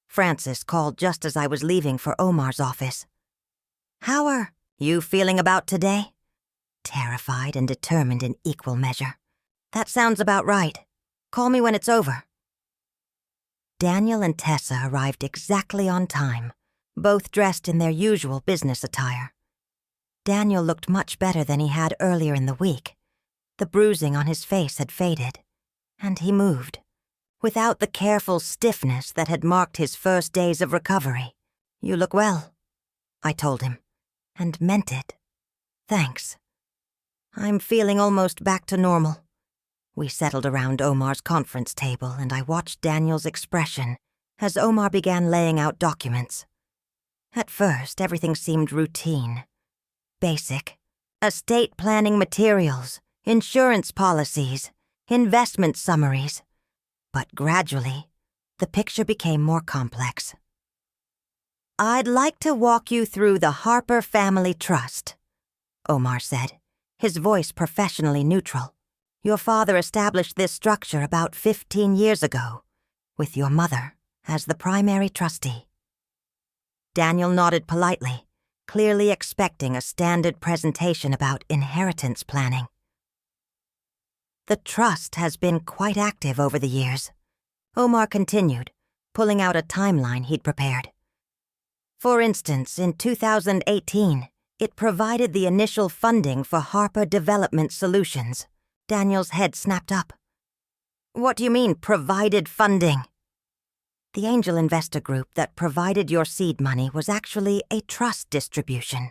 Francis called just as I was leaving for Omar's office. How are you feeling about today? Terrified and determined in equal measure. That sounds about right. Call me when it's over. Daniel and Tessa arrived exactly on time, both dressed in their usual business attire. Daniel looked much better than he had earlier in the week. The bruising on his face had faded, and he moved, without the careful stiffness that had marked his first days of recovery. You look well, I told him, and meant it. Thanks. I'm feeling almost back to normal. We settled around Omar's conference table, and I watched Daniel's expression as Omar began laying out documents. At first, everything seemed routine. Basic. Estate planning materials, insurance policies, investment summaries. But gradually, the picture became more complex. I'd like to walk you through the Harper Family Trust, Omar said, his voice professionally neutral. Your father established this structure about 15 years ago, with your mother as the primary trustee. Daniel nodded politely, clearly expecting a standard presentation about inheritance planning. The trust has been quite active over the years, Omar continued, pulling out a timeline he'd prepared. For instance, in 2018, it provided the initial funding for Harper Development Solutions. Daniel's head snapped up. What do you mean, provided funding? The angel investor group that provided your seed money was actually a trust distribution.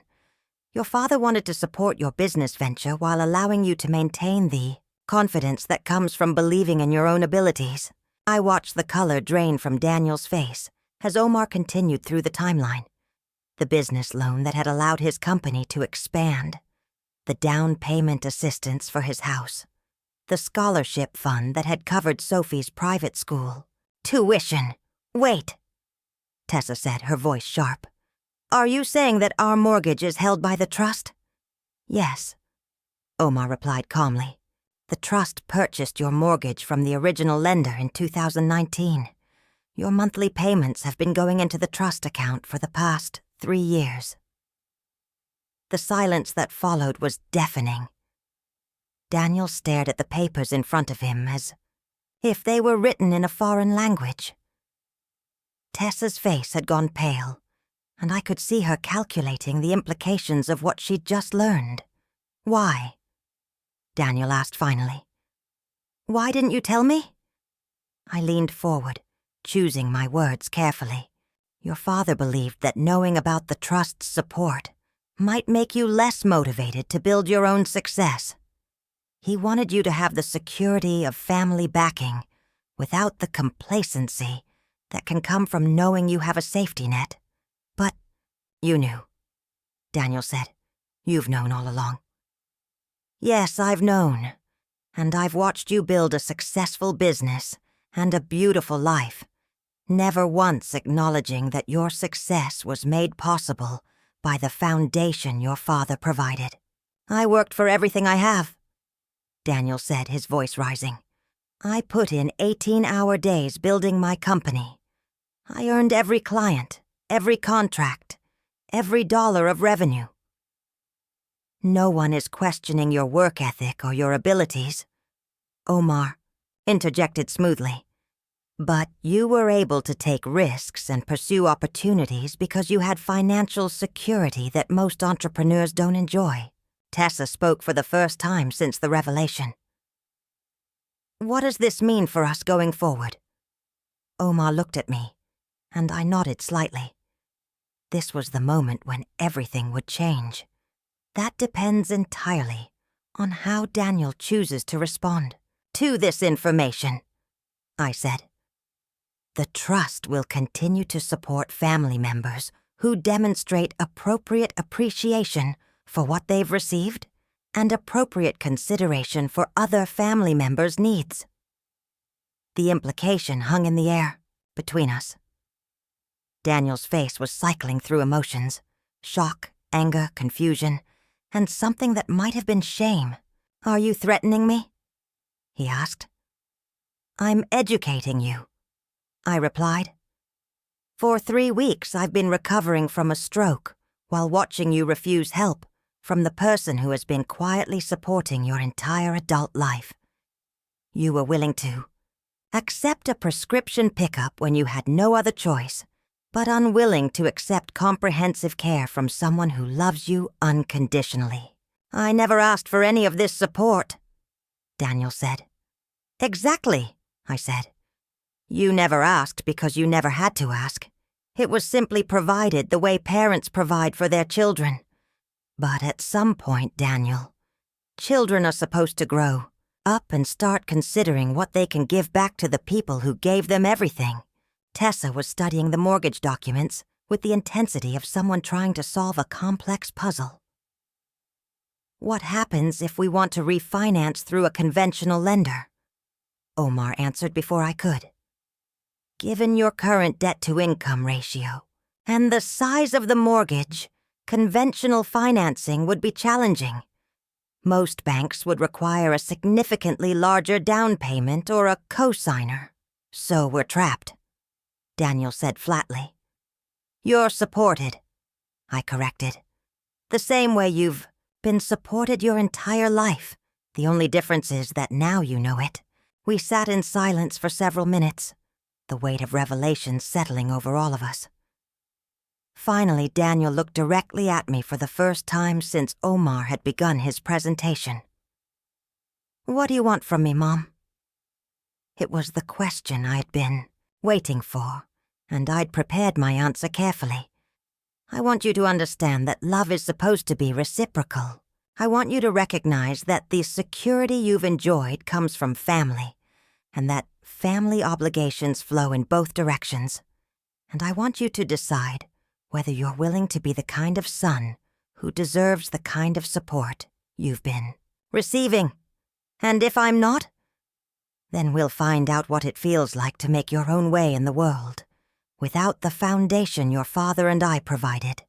Your father wanted to support your business venture while allowing you to maintain the confidence that comes from believing in your own abilities. I watched the color drain from Daniel's face as Omar continued through the timeline. The business loan that had allowed his company to expand. The down payment assistance for his house. The scholarship fund that had covered Sophie's private school. Tuition. Wait, Tessa said, her voice sharp. Are you saying that our mortgage is held by the trust? Yes, Omar replied calmly. The trust purchased your mortgage from the original lender in 2019. Your monthly payments have been going into the trust account for the past 3 years. The silence that followed was deafening. Daniel stared at the papers in front of him as if they were written in a foreign language. Tessa's face had gone pale, and I could see her calculating the implications of what she'd just learned. Why? Daniel asked finally. Why didn't you tell me? I leaned forward, choosing my words carefully. Your father believed that knowing about the trust's support might make you less motivated to build your own success. He wanted you to have the security of family backing without the complacency that can come from knowing you have a safety net. But you knew, Daniel said. You've known all along. Yes, I've known. And I've watched you build a successful business and a beautiful life, never once acknowledging that your success was made possible by the foundation your father provided. I worked for everything I have, Daniel said, his voice rising. I put in 18-hour days building my company. I earned every client, every contract, every dollar of revenue. No one is questioning your work ethic or your abilities, Omar interjected smoothly. But you were able to take risks and pursue opportunities because you had financial security that most entrepreneurs don't enjoy. Tessa spoke for the first time since the revelation. What does this mean for us going forward? Omar looked at me, and I nodded slightly. This was the moment when everything would change. That depends entirely on how Daniel chooses to respond to this information, I said. The trust will continue to support family members who demonstrate appropriate appreciation for what they've received and appropriate consideration for other family members' needs. The implication hung in the air between us. Daniel's face was cycling through emotions, shock, anger, confusion, and something that might have been shame. Are you threatening me? He asked. I'm educating you, I replied. For 3 weeks I've been recovering from a stroke while watching you refuse help from the person who has been quietly supporting your entire adult life. You were willing to accept a prescription pickup when you had no other choice, but unwilling to accept comprehensive care from someone who loves you unconditionally. I never asked for any of this support, Daniel said. Exactly, I said. You never asked because you never had to ask. It was simply provided the way parents provide for their children. But at some point, Daniel, children are supposed to grow up and start considering what they can give back to the people who gave them everything. Tessa was studying the mortgage documents with the intensity of someone trying to solve a complex puzzle. What happens if we want to refinance through a conventional lender? Omar answered before I could. Given your current debt-to-income ratio and the size of the mortgage, conventional financing would be challenging. Most banks would require a significantly larger down payment or a co-signer. So we're trapped, Daniel said flatly. You're supported, I corrected. The same way you've been supported your entire life. The only difference is that now you know it. We sat in silence for several minutes, the weight of revelation settling over all of us. Finally, Daniel looked directly at me for the first time since Omar had begun his presentation. What do you want from me, Mom? It was the question I'd been waiting for, and I'd prepared my answer carefully. I want you to understand that love is supposed to be reciprocal. I want you to recognize that the security you've enjoyed comes from family, and that family obligations flow in both directions. And I want you to decide whether you're willing to be the kind of son who deserves the kind of support you've been receiving. And if I'm not, then we'll find out what it feels like to make your own way in the world, without the foundation your father and I provided.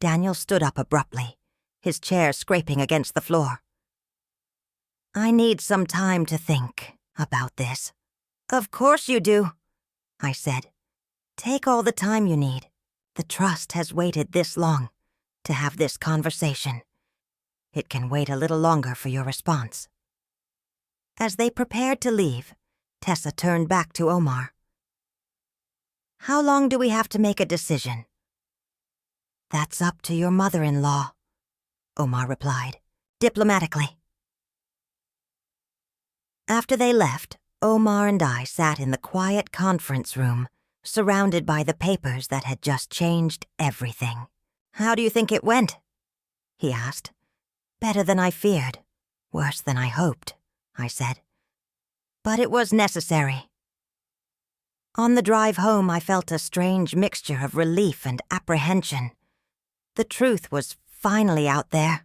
Daniel stood up abruptly, his chair scraping against the floor. I need some time to think about this. Of course you do, I said. Take all the time you need. The trust has waited this long to have this conversation. It can wait a little longer for your response. As they prepared to leave, Tessa turned back to Omar. How long do we have to make a decision? That's up to your mother-in-law, Omar replied, diplomatically. After they left, Omar and I sat in the quiet conference room, surrounded by the papers that had just changed everything. How do you think it went? He asked. Better than I feared, Worse than I hoped, I said. But it was necessary. On the drive home, I felt a strange mixture of relief and apprehension. The truth was finally out there,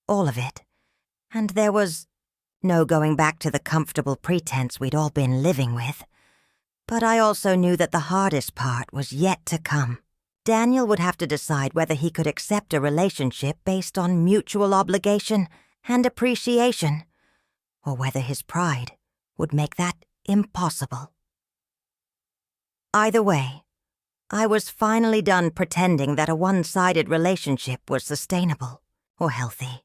all of it, and there was no going back to the comfortable pretense we'd all been living with. But I also knew that the hardest part was yet to come. Daniel would have to decide whether he could accept a relationship based on mutual obligation and appreciation, or whether his pride would make that impossible. Either way, I was finally done pretending that a one-sided relationship was sustainable or healthy.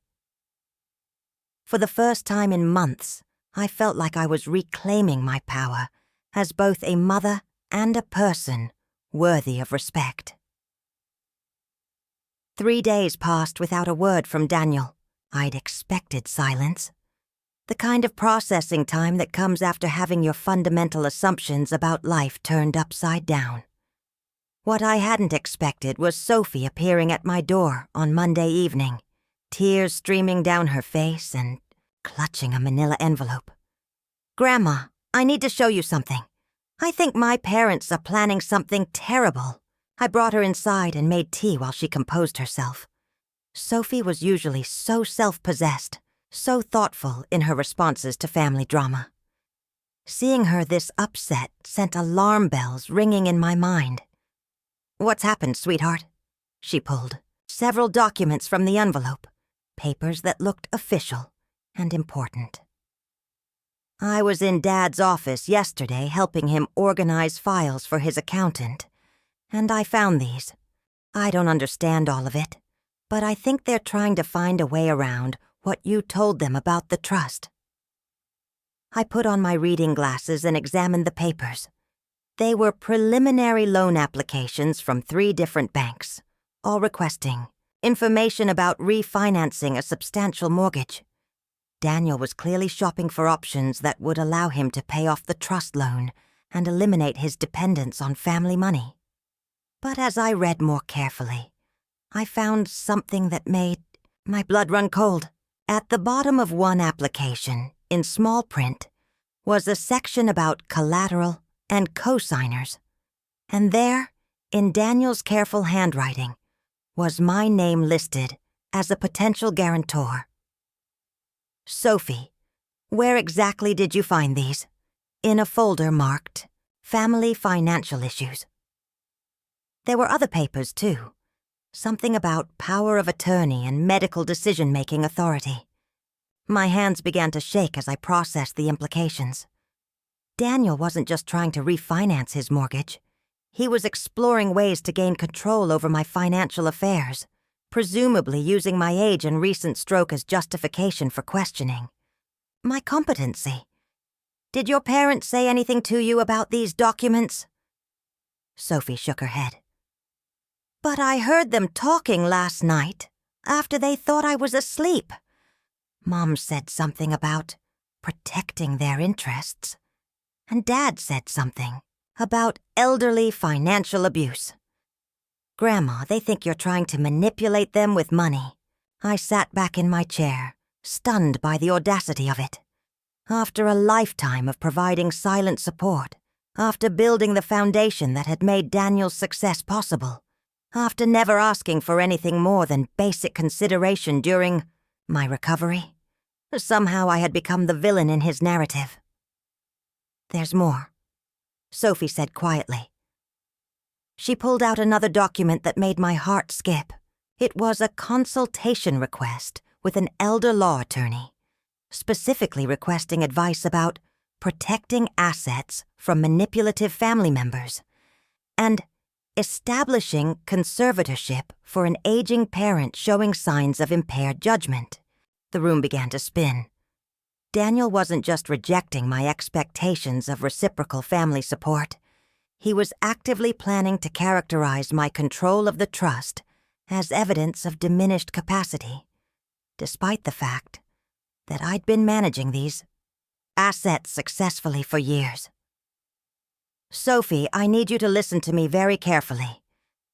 For the first time in months, I felt like I was reclaiming my power as both a mother and a person worthy of respect. 3 days passed without a word from Daniel. I'd expected silence. The kind of processing time that comes after having your fundamental assumptions about life turned upside down. What I hadn't expected was Sophie appearing at my door on Monday evening, tears streaming down her face and clutching a manila envelope. "Grandma, I need to show you something. I think my parents are planning something terrible." I brought her inside and made tea while she composed herself. Sophie was usually so self-possessed, so thoughtful in her responses to family drama. Seeing her this upset sent alarm bells ringing in my mind. "What's happened, sweetheart?" She pulled several documents from the envelope, papers that looked official and important. "I was in Dad's office yesterday helping him organize files for his accountant, and I found these. I don't understand all of it, but I think they're trying to find a way around what you told them about the trust." I put on my reading glasses and examined the papers. They were preliminary loan applications from 3 different banks, all requesting information about refinancing a substantial mortgage. Daniel was clearly shopping for options that would allow him to pay off the trust loan and eliminate his dependence on family money. But as I read more carefully, I found something that made my blood run cold. At the bottom of one application, in small print, was a section about collateral and co-signers. And there, in Daniel's careful handwriting, was my name listed as a potential guarantor. "Sophie, where exactly did you find these?" In a folder marked Family Financial Issues. There were other papers, too. Something about power of attorney and medical decision-making authority. My hands began to shake as I processed the implications. Daniel wasn't just trying to refinance his mortgage. He was exploring ways to gain control over my financial affairs, presumably using my age and recent stroke as justification for questioning my competency. "Did your parents say anything to you about these documents?" Sophie shook her head. "But I heard them talking last night, after they thought I was asleep. Mom said something about protecting their interests, and Dad said something about elderly financial abuse. Grandma, they think you're trying to manipulate them with money." I sat back in my chair, stunned by the audacity of it. After a lifetime of providing silent support, after building the foundation that had made Daniel's success possible, after never asking for anything more than basic consideration during my recovery, somehow I had become the villain in his narrative. "There's more," Sophie said quietly. She pulled out another document that made my heart skip. It was a consultation request with an elder law attorney, specifically requesting advice about protecting assets from manipulative family members and establishing conservatorship for an aging parent showing signs of impaired judgment. The room began to spin. Daniel wasn't just rejecting my expectations of reciprocal family support. He was actively planning to characterize my control of the trust as evidence of diminished capacity, despite the fact that I'd been managing these assets successfully for years. "Sophie, I need you to listen to me very carefully.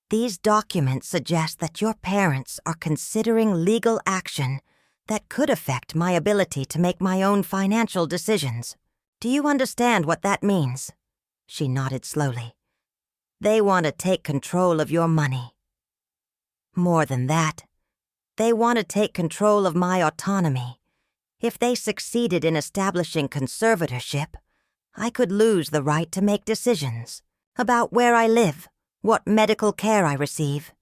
These documents suggest that your parents are considering legal action that could affect my ability to make my own financial decisions. Do you understand what that means?" She nodded slowly. "They want to take control of your money. More than that, they want to take control of my autonomy. If they succeeded in establishing conservatorship, I could lose the right to make decisions about where I live, what medical care I receive,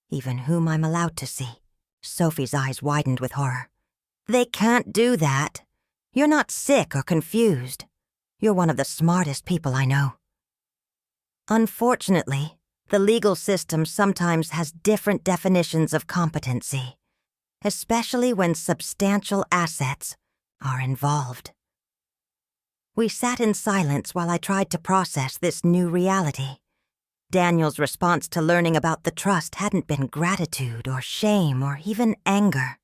even whom I'm allowed to see." Sophie's eyes widened with horror. "They can't do that. You're not sick or confused. You're one of the smartest people I know." Unfortunately, the legal system sometimes has different definitions of competency, especially when substantial assets are involved. We sat in silence while I tried to process this new reality. Daniel's response to learning about the trust hadn't been gratitude or shame or even anger.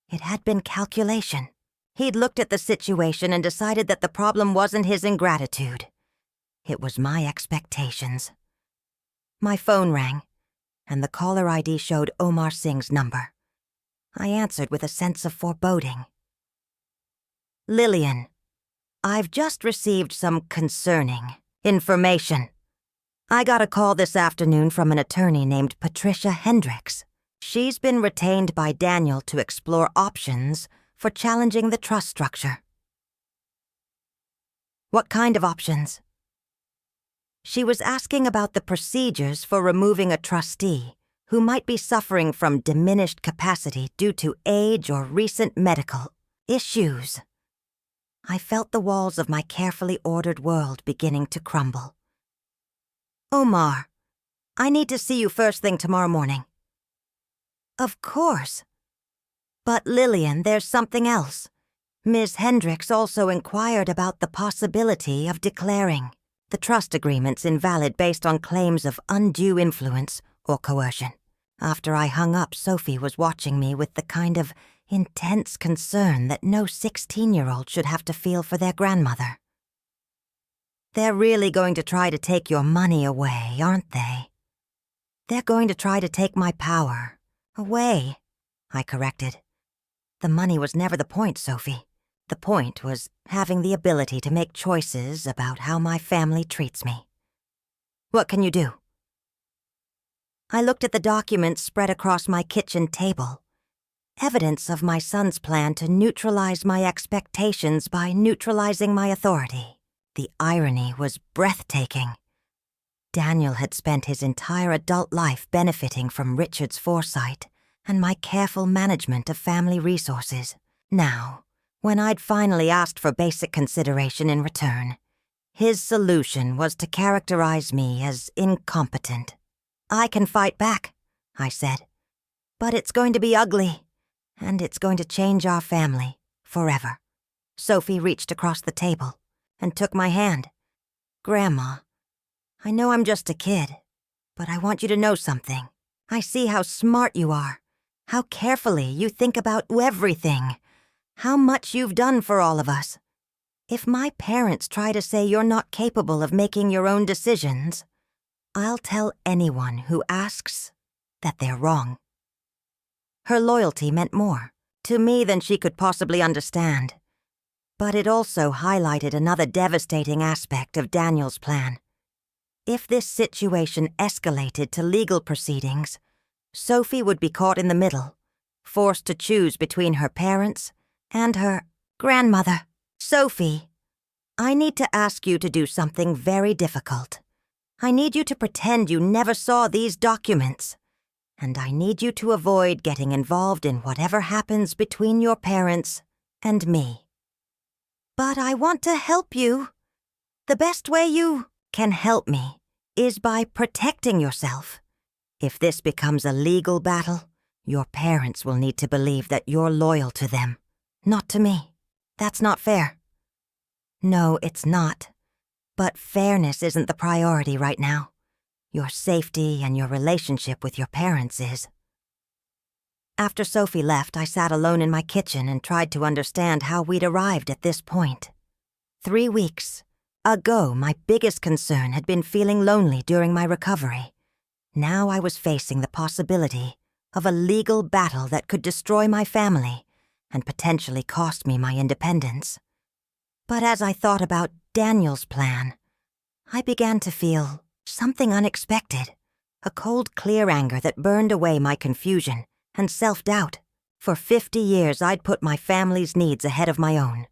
It had been calculation. He'd looked at the situation and decided that the problem wasn't his ingratitude. It was my expectations. My phone rang, and the caller ID showed Omar Singh's number. I answered with a sense of foreboding. "Lillian, I've just received some concerning information. I got a call this afternoon from an attorney named Patricia Hendricks. She's been retained by Daniel to explore options for challenging the trust structure." "What kind of options?" She was asking about the procedures for removing a trustee who might be suffering from diminished capacity due to age or recent medical issues. I felt the walls of my carefully ordered world beginning to crumble. "Omar, I need to see you first thing tomorrow morning." "Of course. But Lillian, there's something else. Ms. Hendricks also inquired about the possibility of declaring the trust agreements invalid based on claims of undue influence or coercion." After I hung up, Sophie was watching me with the kind of intense concern that no 16-year-old should have to feel for their grandmother. "They're really going to try to take your money away, aren't they? They're going to try to take my power away," I corrected. "The money was never the point, Sophie. The point was having the ability to make choices about how my family treats me. What can you do?" I looked at the documents spread across my kitchen table. Evidence of my son's plan to neutralize my expectations by neutralizing my authority. The irony was breathtaking. Daniel had spent his entire adult life benefiting from Richard's foresight and my careful management of family resources. Now, when I'd finally asked for basic consideration in return, his solution was to characterize me as incompetent. "I can fight back," I said, "but it's going to be ugly, and it's going to change our family forever." Sophie reached across the table and took my hand. "Grandma, I know I'm just a kid, but I want you to know something. I see how smart you are, how carefully you think about everything, how much you've done for all of us. If my parents try to say you're not capable of making your own decisions, I'll tell anyone who asks that they're wrong." Her loyalty meant more to me than she could possibly understand, but it also highlighted another devastating aspect of Daniel's plan. If this situation escalated to legal proceedings, Sophie would be caught in the middle, forced to choose between her parents and her grandmother. "Sophie, I need to ask you to do something very difficult. I need you to pretend you never saw these documents, and I need you to avoid getting involved in whatever happens between your parents and me." "But I want to help you. The best way you can help me is by protecting yourself. If this becomes a legal battle, your parents will need to believe that you're loyal to them, not to me. That's not fair." "No, it's not. But fairness isn't the priority right now. Your safety and your relationship with your parents is." After Sophie left, I sat alone in my kitchen and tried to understand how we'd arrived at this point. 3 weeks ago, my biggest concern had been feeling lonely during my recovery. Now I was facing the possibility of a legal battle that could destroy my family and potentially cost me my independence. But as I thought about Daniel's plan, I began to feel something unexpected, a cold, clear anger that burned away my confusion and self-doubt. For 50 years, I'd put my family's needs ahead of my own.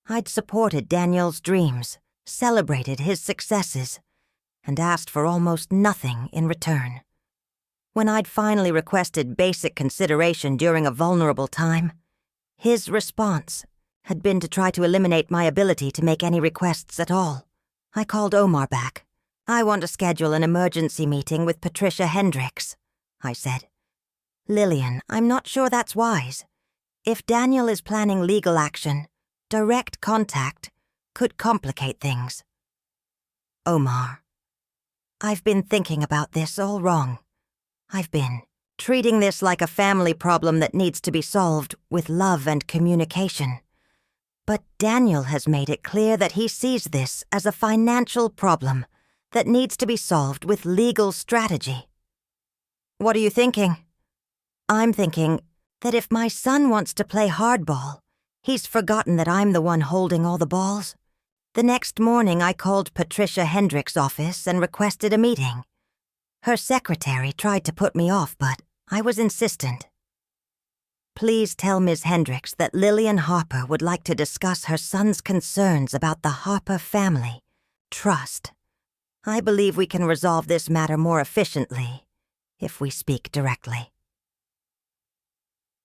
I'd supported Daniel's dreams, celebrated his successes, and asked for almost nothing in return. When I'd finally requested basic consideration during a vulnerable time, his response had been to try to eliminate my ability to make any requests at all. I called Omar back. "I want to schedule an emergency meeting with Patricia Hendricks," I said. "Lillian, I'm not sure that's wise. If Daniel is planning legal action, direct contact could complicate things." "Omar, I've been thinking about this all wrong. I've been treating this like a family problem that needs to be solved with love and communication. But Daniel has made it clear that he sees this as a financial problem that needs to be solved with legal strategy." "What are you thinking?" "I'm thinking that if my son wants to play hardball, he's forgotten that I'm the one holding all the balls." The next morning, I called Patricia Hendricks' office and requested a meeting. Her secretary tried to put me off, but I was insistent. "Please tell Ms. Hendricks that Lillian Harper would like to discuss her son's concerns about the Harper family trust. I believe we can resolve this matter more efficiently if we speak directly."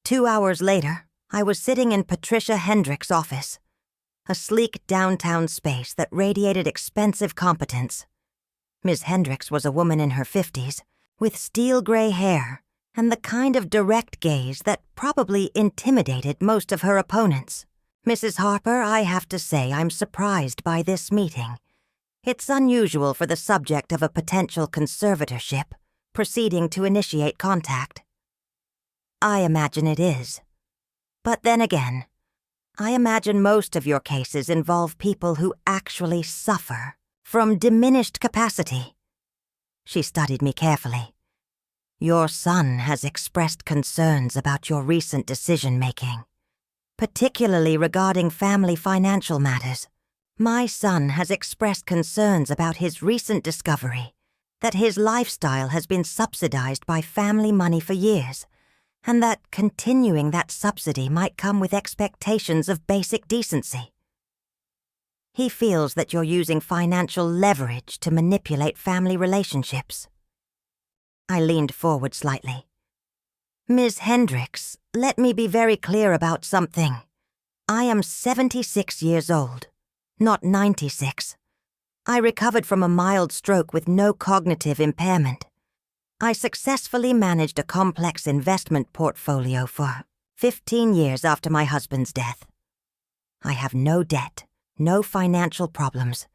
2 hours later, I was sitting in Patricia Hendricks' office, a sleek downtown space that radiated expensive competence. Ms. Hendricks was a woman in her 50s, with steel-gray hair and the kind of direct gaze that probably intimidated most of her opponents. "Mrs. Harper, I have to say I'm surprised by this meeting. It's unusual for the subject of a potential conservatorship proceeding to initiate contact." "I imagine it is. But then again, I imagine most of your cases involve people who actually suffer from diminished capacity." She studied me carefully. "Your son has expressed concerns about your recent decision-making, particularly regarding family financial matters. My son has expressed concerns about his recent discovery that his lifestyle has been subsidized by family money for years, and that continuing that subsidy might come with expectations of basic decency. He feels that you're using financial leverage to manipulate family relationships." I leaned forward slightly. "Ms. Hendricks, let me be very clear about something. I am 76 years old, not 96. I recovered from a mild stroke with no cognitive impairment. I successfully managed a complex investment portfolio for 15 years after my husband's death. I have no debt, no financial problems,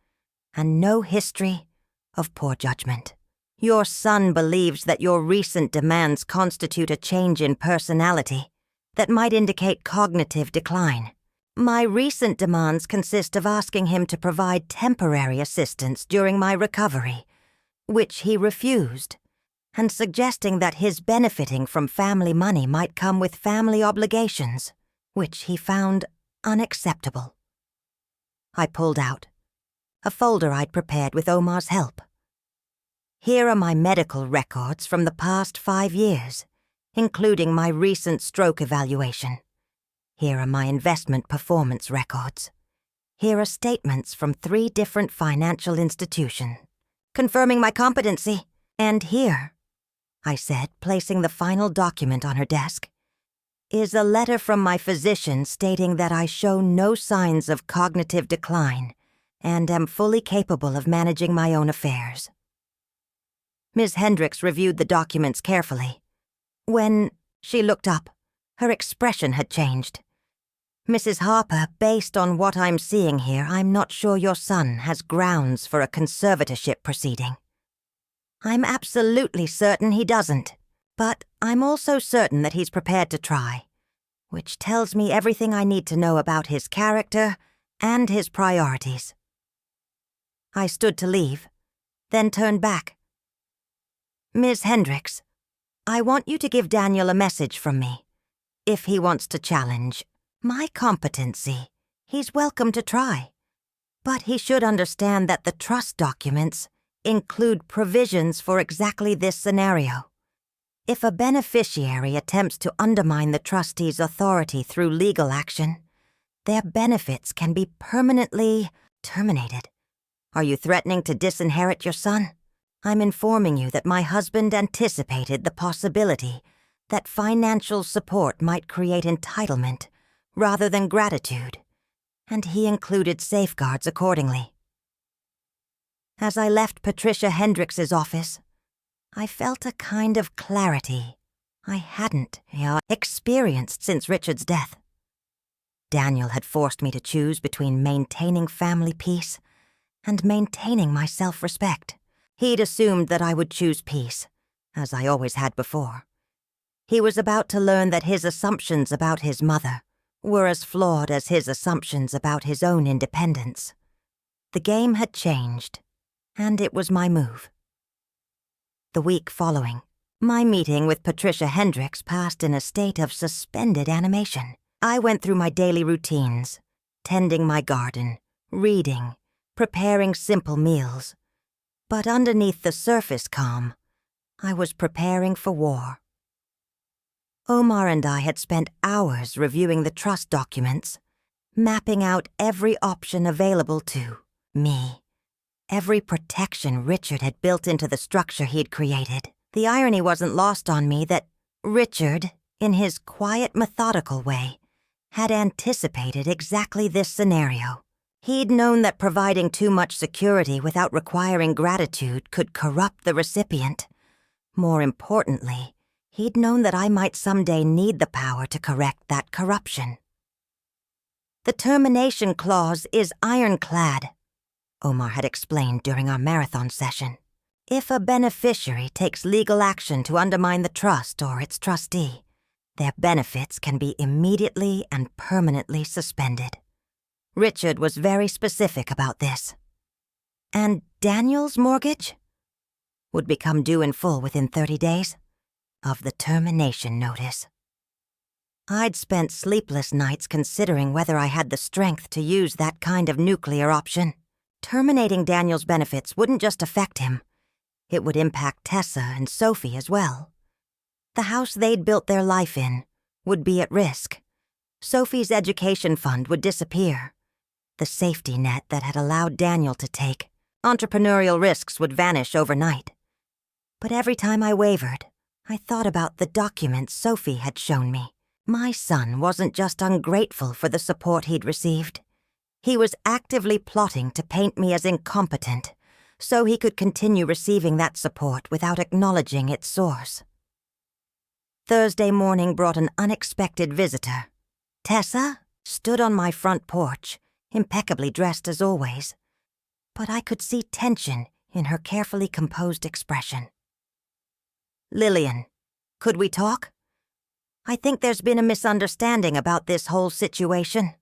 and no history of poor judgment. Your son believes that your recent demands constitute a change in personality that might indicate cognitive decline. My recent demands consist of asking him to provide temporary assistance during my recovery, which he refused, and suggesting that his benefiting from family money might come with family obligations, which he found unacceptable." I pulled out a folder I'd prepared with Omar's help. "Here are my medical records from the past 5 years, including my recent stroke evaluation. Here are my investment performance records. Here are statements from 3 different financial institutions, confirming my competency. And here," I said, placing the final document on her desk, "is a letter from my physician stating that I show no signs of cognitive decline and am fully capable of managing my own affairs." Ms. Hendricks reviewed the documents carefully. When she looked up, her expression had changed. "Mrs. Harper, based on what I'm seeing here, I'm not sure your son has grounds for a conservatorship proceeding." "I'm absolutely certain he doesn't, but I'm also certain that he's prepared to try, which tells me everything I need to know about his character and his priorities." I stood to leave, then turned back. "Ms. Hendricks, I want you to give Daniel a message from me. if he wants to challenge my competency, he's welcome to try. But he should understand that the trust documents include provisions for exactly this scenario. If a beneficiary attempts to undermine the trustee's authority through legal action, their benefits can be permanently terminated. Are you threatening to disinherit your son? I'm informing you that my husband anticipated the possibility that financial support might create entitlement rather than gratitude, and he included safeguards accordingly. As I left Patricia Hendricks's office, I felt a kind of clarity I hadn't experienced since Richard's death. Daniel had forced me to choose between maintaining family peace and maintaining my self-respect. He'd assumed that I would choose peace, as I always had before. He was about to learn that his assumptions about his mother were as flawed as his assumptions about his own independence. The game had changed, and it was my move. The week following, my meeting with Patricia Hendricks passed in a state of suspended animation. I went through my daily routines, tending my garden, reading, preparing simple meals. But underneath the surface calm, I was preparing for war. Omar and I had spent hours reviewing the trust documents, mapping out every option available to me, every protection Richard had built into the structure he'd created. The irony wasn't lost on me that Richard, in his quiet, methodical way, had anticipated exactly this scenario. He'd known that providing too much security without requiring gratitude could corrupt the recipient. More importantly, he'd known that I might someday need the power to correct that corruption. The termination clause is ironclad, Omar had explained during our marathon session. If a beneficiary takes legal action to undermine the trust or its trustee, their benefits can be immediately and permanently suspended. Richard was very specific about this. And Daniel's mortgage would become due in full within 30 days of the termination notice. I'd spent sleepless nights considering whether I had the strength to use that kind of nuclear option. Terminating Daniel's benefits wouldn't just affect him. It would impact Tessa and Sophie as well. The house they'd built their life in would be at risk. Sophie's education fund would disappear. The safety net that had allowed Daniel to take entrepreneurial risks would vanish overnight. But every time I wavered, I thought about the documents Sophie had shown me. My son wasn't just ungrateful for the support he'd received. He was actively plotting to paint me as incompetent, so he could continue receiving that support without acknowledging its source. Thursday morning brought an unexpected visitor. Tessa stood on my front porch, impeccably dressed as always, but I could see tension in her carefully composed expression. "Lillian, could we talk? I think there's been a misunderstanding about this whole situation."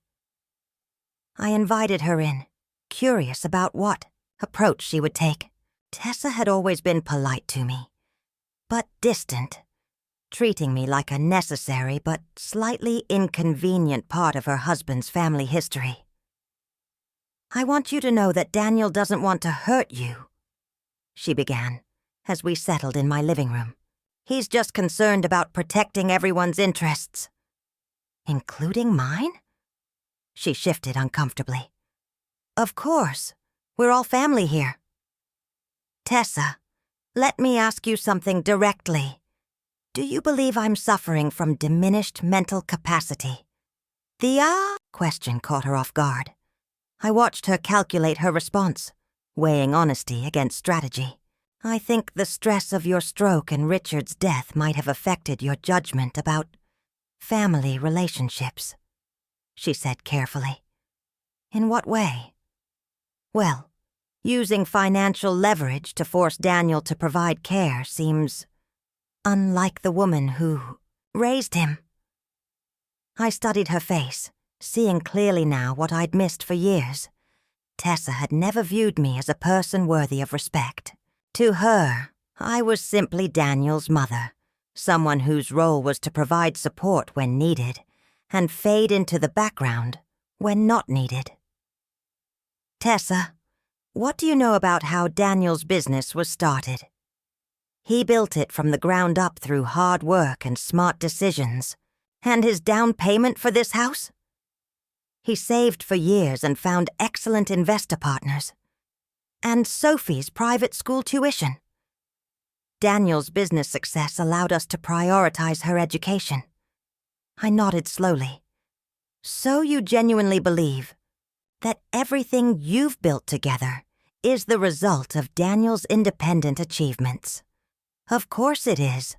I invited her in, curious about what approach she would take. Tessa had always been polite to me, but distant, treating me like a necessary but slightly inconvenient part of her husband's family history. "I want you to know that Daniel doesn't want to hurt you," she began, as we settled in my living room. "He's just concerned about protecting everyone's interests." "Including mine?" She shifted uncomfortably. "Of course. We're all family here." "Tessa, let me ask you something directly. Do you believe I'm suffering from diminished mental capacity?" The question caught her off guard. I watched her calculate her response, weighing honesty against strategy. "I think the stress of your stroke and Richard's death might have affected your judgment about family relationships," she said carefully. "In what way?" "Well, using financial leverage to force Daniel to provide care seems unlike the woman who raised him." I studied her face, seeing clearly now what I'd missed for years. Tessa had never viewed me as a person worthy of respect. To her, I was simply Daniel's mother, someone whose role was to provide support when needed and fade into the background when not needed. Tessa, what do you know about how Daniel's business was started? He built it from the ground up through hard work and smart decisions. And his down payment for this house? He saved for years and found excellent investor partners. And Sophie's private school tuition. Daniel's business success allowed us to prioritize her education. I nodded slowly. So you genuinely believe that everything you've built together is the result of Daniel's independent achievements? Of course it is.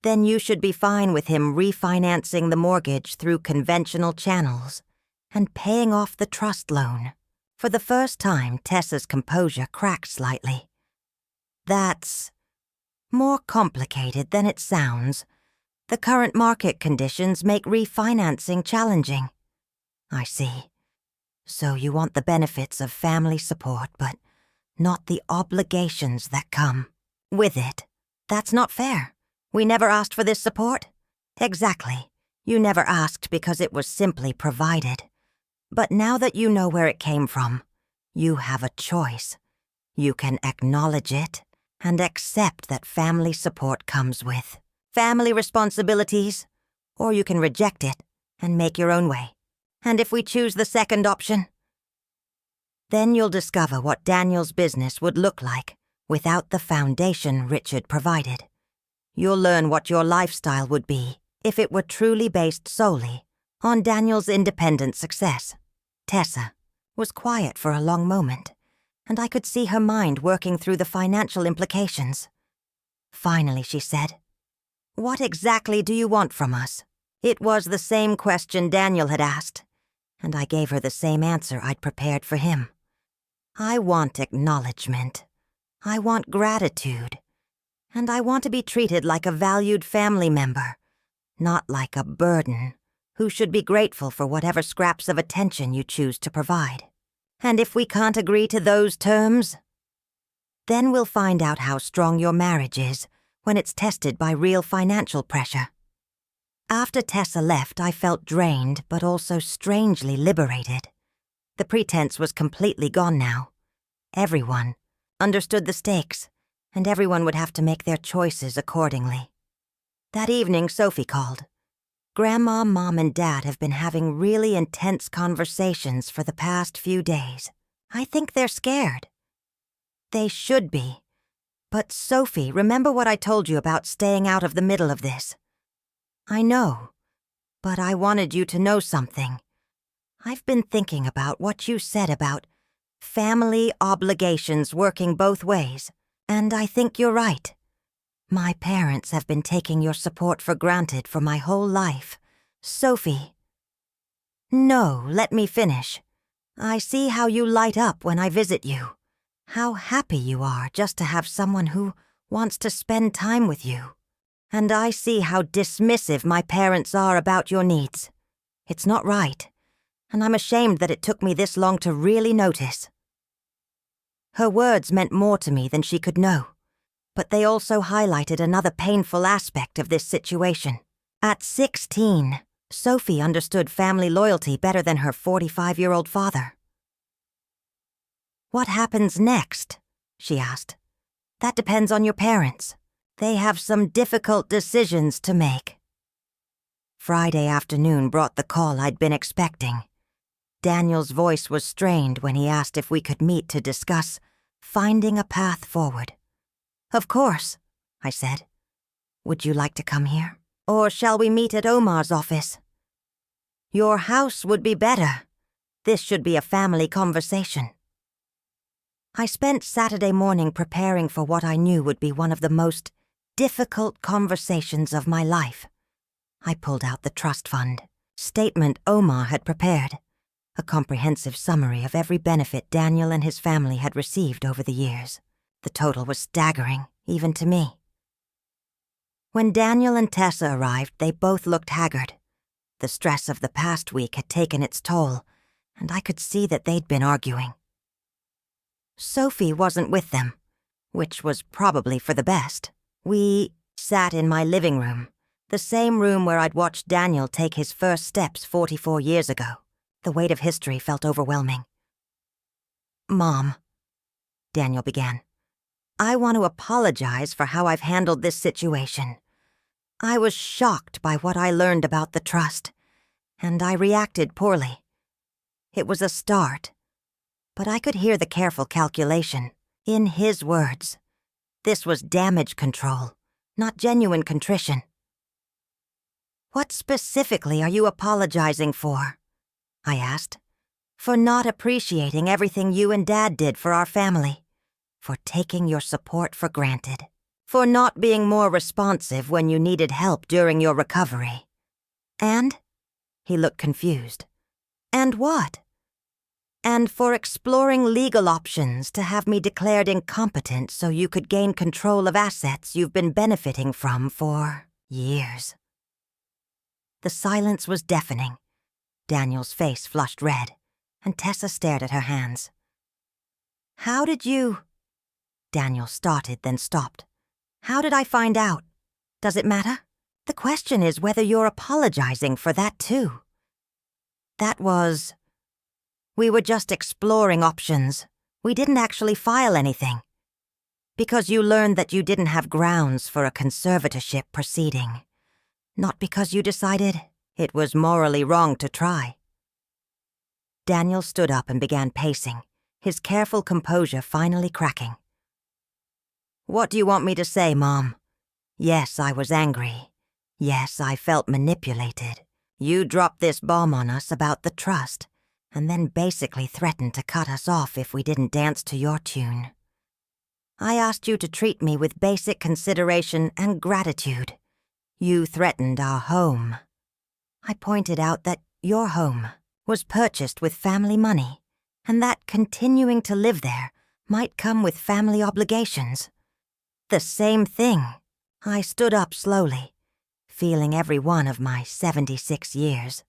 Then you should be fine with him refinancing the mortgage through conventional channels and paying off the trust loan. For the first time, Tessa's composure cracked slightly. That's more complicated than it sounds. The current market conditions make refinancing challenging. I see. So you want the benefits of family support, but not the obligations that come with it. That's not fair. We never asked for this support? Exactly. You never asked because it was simply provided. But now that you know where it came from, you have a choice. You can acknowledge it and accept that family support comes with family responsibilities, or you can reject it and make your own way. And if we choose the second option, then you'll discover what Daniel's business would look like without the foundation Richard provided. You'll learn what your lifestyle would be if it were truly based solely on Daniel's independent success. Tessa was quiet for a long moment, and I could see her mind working through the financial implications. Finally, she said, "What exactly do you want from us?" It was the same question Daniel had asked, and I gave her the same answer I'd prepared for him. I want acknowledgement. I want gratitude. And I want to be treated like a valued family member, not like a burden, who should be grateful for whatever scraps of attention you choose to provide. And if we can't agree to those terms, then we'll find out how strong your marriage is when it's tested by real financial pressure. After Tessa left, I felt drained, but also strangely liberated. The pretense was completely gone now. Everyone understood the stakes, and everyone would have to make their choices accordingly. That evening, Sophie called. Grandma, Mom, and Dad have been having really intense conversations for the past few days. I think they're scared. They should be. But Sophie, remember what I told you about staying out of the middle of this? I know, but I wanted you to know something. I've been thinking about what you said about family obligations working both ways, and I think you're right. My parents have been taking your support for granted for my whole life. Sophie. No, let me finish. I see how you light up when I visit you. How happy you are just to have someone who wants to spend time with you. And I see how dismissive my parents are about your needs. It's not right, and I'm ashamed that it took me this long to really notice. Her words meant more to me than she could know, but they also highlighted another painful aspect of this situation. At 16, Sophie understood family loyalty better than her 45-year-old father. "What happens next?" she asked. "That depends on your parents. They have some difficult decisions to make." Friday afternoon brought the call I'd been expecting. Daniel's voice was strained when he asked if we could meet to discuss finding a path forward. "Of course," I said. "Would you like to come here? Or shall we meet at Omar's office?" "Your house would be better. This should be a family conversation." I spent Saturday morning preparing for what I knew would be one of the most difficult conversations of my life. I pulled out the trust fund statement Omar had prepared, a comprehensive summary of every benefit Daniel and his family had received over the years. The total was staggering, even to me. When Daniel and Tessa arrived, they both looked haggard. The stress of the past week had taken its toll, and I could see that they'd been arguing. Sophie wasn't with them, which was probably for the best. We sat in my living room, the same room where I'd watched Daniel take his first steps 44 years ago. The weight of history felt overwhelming. "Mom," Daniel began, "I want to apologize for how I've handled this situation. I was shocked by what I learned about the trust, and I reacted poorly. It was a start, but I could hear the careful calculation. In his words, this was damage control, not genuine contrition." "What specifically are you apologizing for?" I asked. "For not appreciating everything you and Dad did for our family, for taking your support for granted, for not being more responsive when you needed help during your recovery. And?" He looked confused. "And what?" "And for exploring legal options to have me declared incompetent so you could gain control of assets you've been benefiting from for years." The silence was deafening. Daniel's face flushed red, and Tessa stared at her hands. "How did you—" Daniel started, then stopped. "How did I find out? Does it matter? The question is whether you're apologizing for that too." "That was... We were just exploring options. We didn't actually file anything. Because you learned that you didn't have grounds for a conservatorship proceeding. Not because you decided it was morally wrong to try." Daniel stood up and began pacing, his careful composure finally cracking. "What do you want me to say, Mom? Yes, I was angry. Yes, I felt manipulated. You dropped this bomb on us about the trust, and then basically threatened to cut us off if we didn't dance to your tune. I asked you to treat me with basic consideration and gratitude. You threatened our home. I pointed out that your home was purchased with family money, and that continuing to live there might come with family obligations. The same thing." I stood up slowly, feeling every one of my 76 years,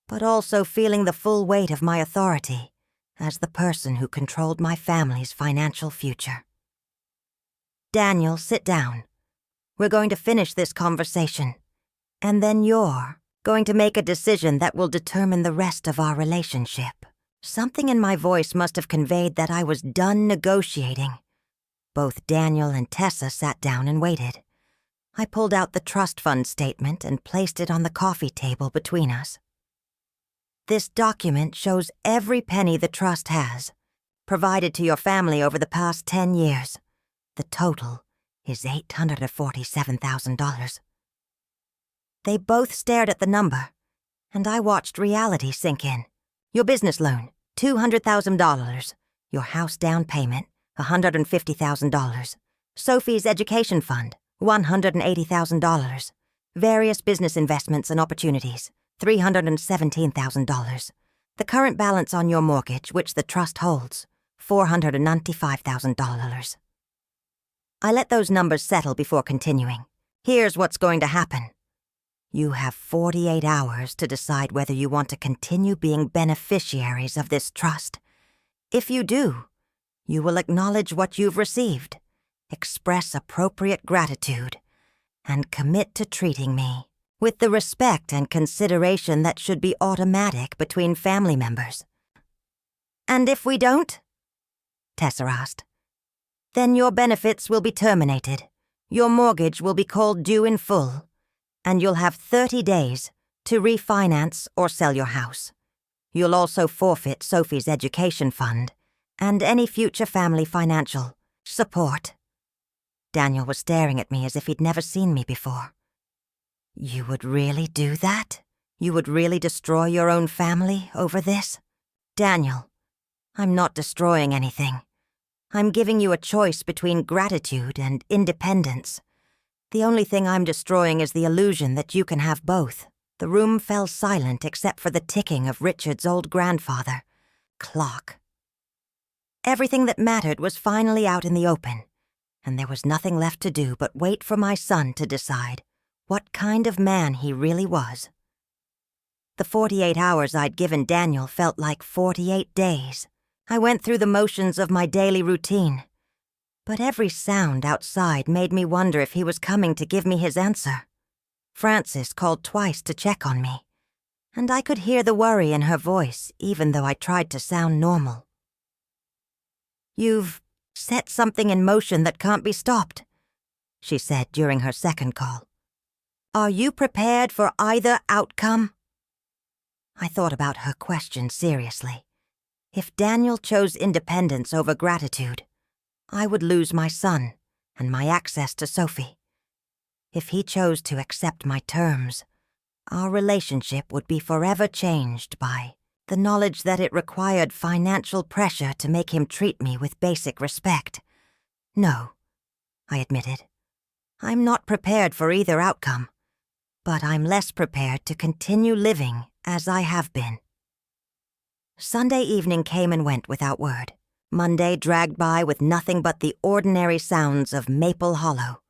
but also feeling the full weight of my authority as the person who controlled my family's financial future. "Daniel, sit down. We're going to finish this conversation, and then you're going to make a decision that will determine the rest of our relationship." Something in my voice must have conveyed that I was done negotiating. Both Daniel and Tessa sat down and waited. I pulled out the trust fund statement and placed it on the coffee table between us. "This document shows every penny the trust has, provided to your family over the past 10 years. The total is $847,000. They both stared at the number, and I watched reality sink in. Your business loan, $200,000. Your house down payment, $150,000. Sophie's education fund, $180,000. Various business investments and opportunities, $317,000. The current balance on your mortgage, which the trust holds, $495,000. I let those numbers settle before continuing. Here's what's going to happen. You have 48 hours to decide whether you want to continue being beneficiaries of this trust. If you do, you will acknowledge what you've received, express appropriate gratitude, and commit to treating me with the respect and consideration that should be automatic between family members." "And if we don't?" Tessa asked. "Then your benefits will be terminated, your mortgage will be called due in full, and you'll have 30 days to refinance or sell your house. You'll also forfeit Sophie's education fund and any future family financial support." Daniel was staring at me as if he'd never seen me before. "You would really do that? You would really destroy your own family over this?" "Daniel, I'm not destroying anything. I'm giving you a choice between gratitude and independence. The only thing I'm destroying is the illusion that you can have both." The room fell silent except for the ticking of Richard's old grandfather clock. Everything that mattered was finally out in the open, and there was nothing left to do but wait for my son to decide what kind of man he really was. The 48 hours I'd given Daniel felt like 48 days. I went through the motions of my daily routine. But every sound outside made me wonder if he was coming to give me his answer. Frances called twice to check on me, and I could hear the worry in her voice even though I tried to sound normal. "You've set something in motion that can't be stopped," she said during her second call. "Are you prepared for either outcome?" I thought about her question seriously. If Daniel chose independence over gratitude, I would lose my son and my access to Sophie. If he chose to accept my terms, our relationship would be forever changed by the knowledge that it required financial pressure to make him treat me with basic respect. No, I admitted. I'm not prepared for either outcome, but I'm less prepared to continue living as I have been. Sunday evening came and went without word. Monday dragged by with nothing but the ordinary sounds of Maple Hollow.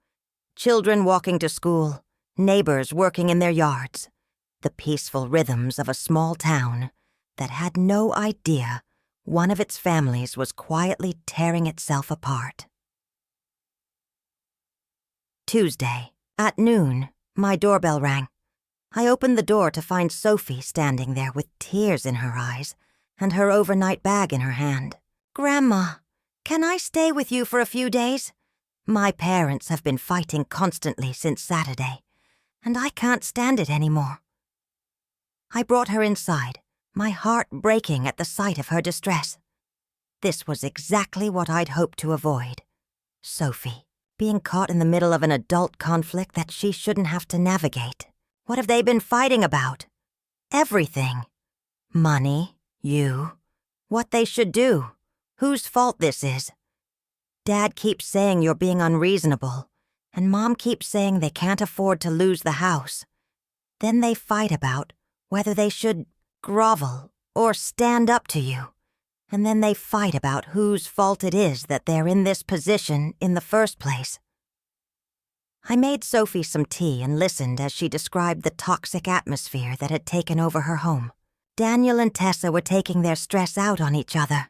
Children walking to school, neighbors working in their yards, the peaceful rhythms of a small town that had no idea one of its families was quietly tearing itself apart. Tuesday, at noon, my doorbell rang. I opened the door to find Sophie standing there with tears in her eyes and her overnight bag in her hand. "Grandma, can I stay with you for a few days? My parents have been fighting constantly since Saturday, and I can't stand it anymore." I brought her inside, my heart breaking at the sight of her distress. This was exactly what I'd hoped to avoid. Sophie, being caught in the middle of an adult conflict that she shouldn't have to navigate. What have they been fighting about? Everything. Money, you, what they should do, whose fault this is. Dad keeps saying you're being unreasonable, and Mom keeps saying they can't afford to lose the house. Then they fight about whether they should grovel or stand up to you, and then they fight about whose fault it is that they're in this position in the first place. I made Sophie some tea and listened as she described the toxic atmosphere that had taken over her home. Daniel and Tessa were taking their stress out on each other,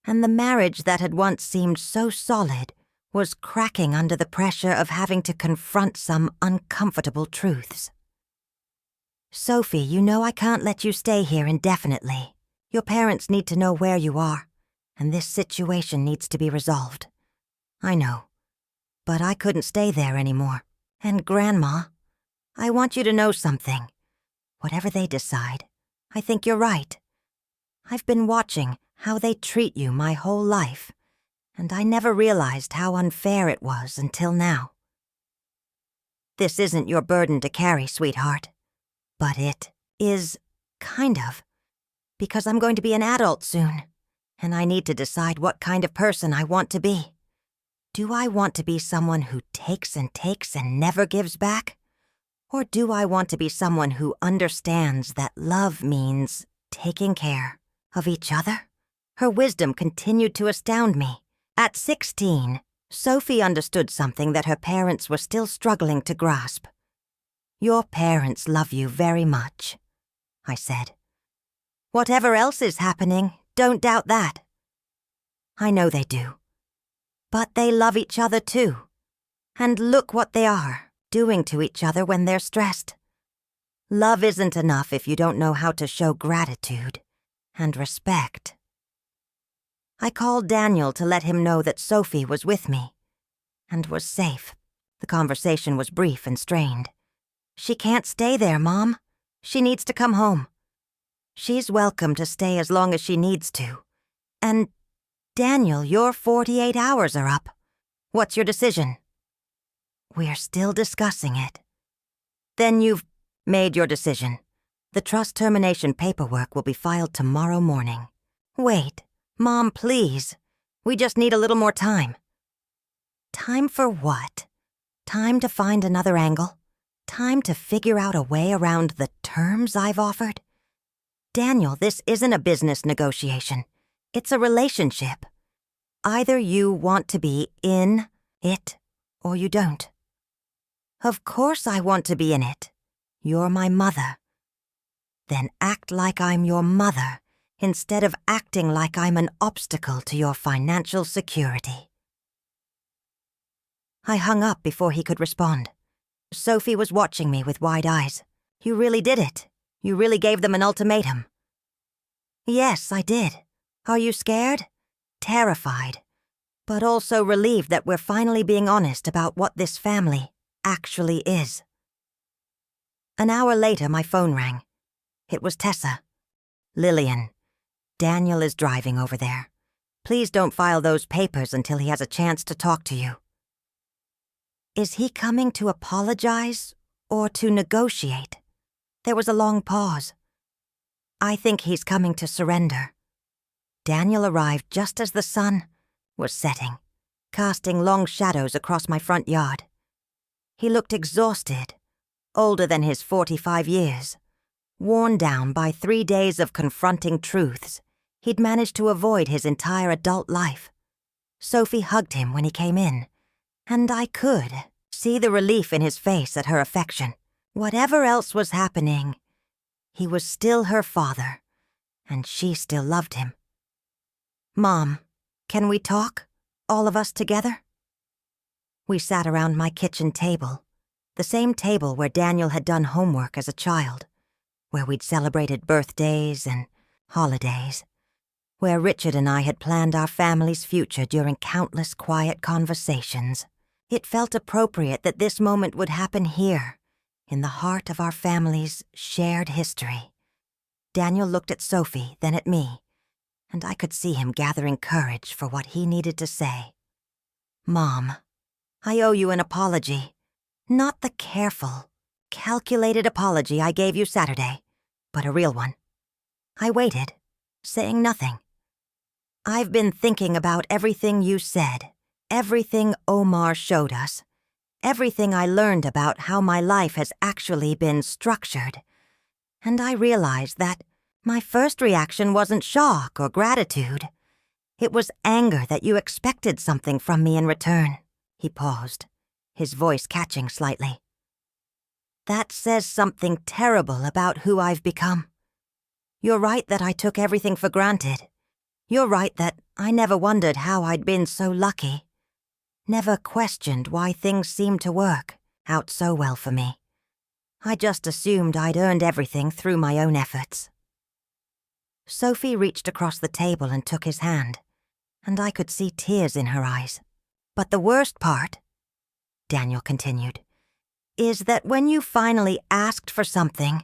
and the marriage that had once seemed so solid was cracking under the pressure of having to confront some uncomfortable truths. "Sophie, you know I can't let you stay here indefinitely. Your parents need to know where you are, and this situation needs to be resolved. I know, but I couldn't stay there anymore. And Grandma, I want you to know something. Whatever they decide, I think you're right. I've been watching how they treat you my whole life, and I never realized how unfair it was until now. This isn't your burden to carry, sweetheart, but it is, kind of, because I'm going to be an adult soon, and I need to decide what kind of person I want to be. Do I want to be someone who takes and never gives back? Or do I want to be someone who understands that love means taking care of each other?" Her wisdom continued to astound me. At 16, Sophie understood something that her parents were still struggling to grasp. "Your parents love you very much," I said. "Whatever else is happening, don't doubt that." "I know they do. But they love each other too. And look what they are doing to each other when they're stressed. Love isn't enough if you don't know how to show gratitude and respect." I called Daniel to let him know that Sophie was with me and was safe. The conversation was brief and strained. "She can't stay there, Mom. She needs to come home. She's welcome to stay as long as she needs to. And, Daniel, your 48 hours are up. What's your decision?" "We're still discussing it." "Then you've made your decision. The trust termination paperwork will be filed tomorrow morning." "Wait, Mom, please. We just need a little more time." "Time for what? Time to find another angle? Time to figure out a way around the terms I've offered? Daniel, this isn't a business negotiation. It's a relationship. Either you want to be in it or you don't." "Of course I want to be in it. You're my mother." "Then act like I'm your mother instead of acting like I'm an obstacle to your financial security." I hung up before he could respond. Sophie was watching me with wide eyes. You really did it. You really gave them an ultimatum. Yes, I did. Are you scared? Terrified. But also relieved that we're finally being honest about what this family actually is. An hour later, my phone rang. It was Tessa. Lillian, Daniel is driving over there. Please don't file those papers until he has a chance to talk to you. Is he coming to apologize or to negotiate? There was a long pause. I think he's coming to surrender. Daniel arrived just as the sun was setting, casting long shadows across my front yard. He looked exhausted, older than his 45 years, worn down by 3 days of confronting truths he'd managed to avoid his entire adult life. Sophie hugged him when he came in, and I could see the relief in his face at her affection. Whatever else was happening, he was still her father, and she still loved him. Mom, can we talk, all of us together? We sat around my kitchen table, the same table where Daniel had done homework as a child, where we'd celebrated birthdays and holidays, where Richard and I had planned our family's future during countless quiet conversations. It felt appropriate that this moment would happen here, in the heart of our family's shared history. Daniel looked at Sophie, then at me, and I could see him gathering courage for what he needed to say. Mom, I owe you an apology. Not the careful, calculated apology I gave you Saturday, but a real one. I waited, saying nothing. I've been thinking about everything you said, everything Omar showed us, everything I learned about how my life has actually been structured, and I realized that my first reaction wasn't shock or gratitude. It was anger that you expected something from me in return. He paused, his voice catching slightly. That says something terrible about who I've become. You're right that I took everything for granted. You're right that I never wondered how I'd been so lucky. Never questioned why things seemed to work out so well for me. I just assumed I'd earned everything through my own efforts. Sophie reached across the table and took his hand, and I could see tears in her eyes. But the worst part, Daniel continued, is that when you finally asked for something,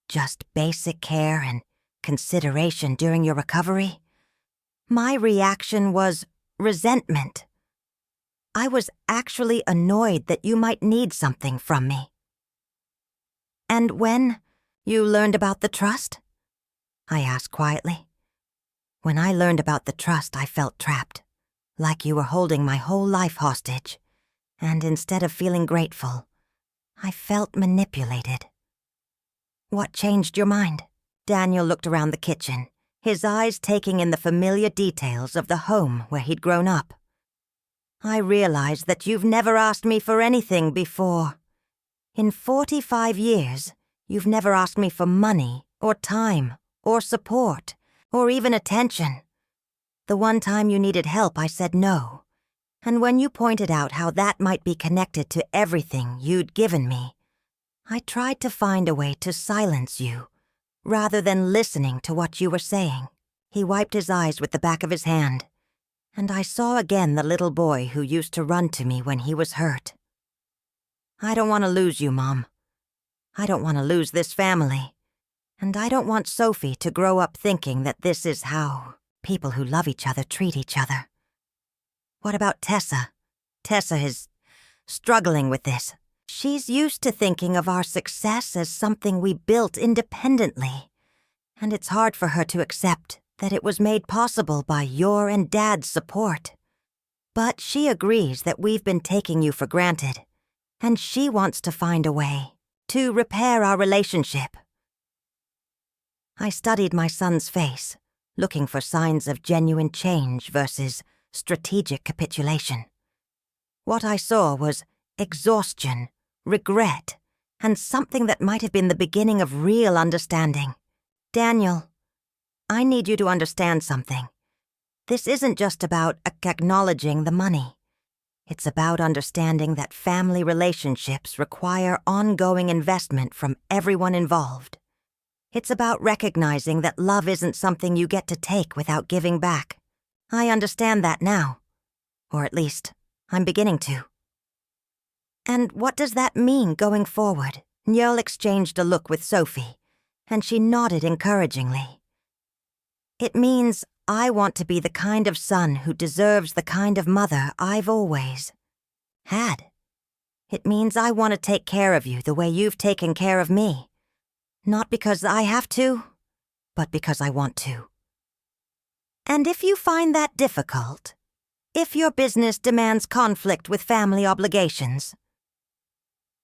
just basic care and consideration during your recovery, my reaction was resentment. I was actually annoyed that you might need something from me. And when you learned about the trust? I asked quietly. When I learned about the trust, I felt trapped, like you were holding my whole life hostage, and instead of feeling grateful, I felt manipulated. What changed your mind? Daniel looked around the kitchen, his eyes taking in the familiar details of the home where he'd grown up. I realized that you've never asked me for anything before. In 45 years, you've never asked me for money, or time, or support, or even attention. The one time you needed help, I said no. And when you pointed out how that might be connected to everything you'd given me, I tried to find a way to silence you, rather than listening to what you were saying. He wiped his eyes with the back of his hand, and I saw again the little boy who used to run to me when he was hurt. I don't want to lose you, Mom. I don't want to lose this family. And I don't want Sophie to grow up thinking that this is how people who love each other treat each other. What about Tessa? Tessa is struggling with this. She's used to thinking of our success as something we built independently, and it's hard for her to accept that it was made possible by your and Dad's support. But she agrees that we've been taking you for granted, and she wants to find a way to repair our relationship. I studied my son's face, looking for signs of genuine change versus strategic capitulation. What I saw was exhaustion, regret, and something that might have been the beginning of real understanding. Daniel, I need you to understand something. This isn't just about acknowledging the money. It's about understanding that family relationships require ongoing investment from everyone involved. It's about recognizing that love isn't something you get to take without giving back. I understand that now. Or at least, I'm beginning to. And what does that mean going forward? Njörl exchanged a look with Sophie, and she nodded encouragingly. It means I want to be the kind of son who deserves the kind of mother I've always had. It means I want to take care of you the way you've taken care of me. Not because I have to, but because I want to. And if you find that difficult, if your business demands conflict with family obligations,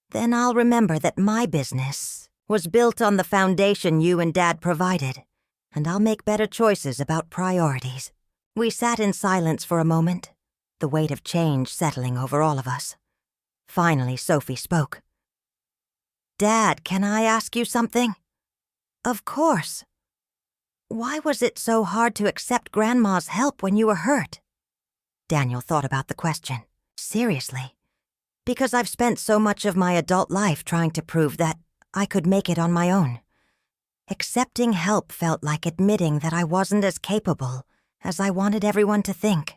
then I'll remember that my business was built on the foundation you and Dad provided, and I'll make better choices about priorities. We sat in silence for a moment, the weight of change settling over all of us. Finally, Sophie spoke. Dad, can I ask you something? Of course. Why was it so hard to accept Grandma's help when you were hurt? Daniel thought about the question. Seriously. Because I've spent so much of my adult life trying to prove that I could make it on my own. Accepting help felt like admitting that I wasn't as capable as I wanted everyone to think.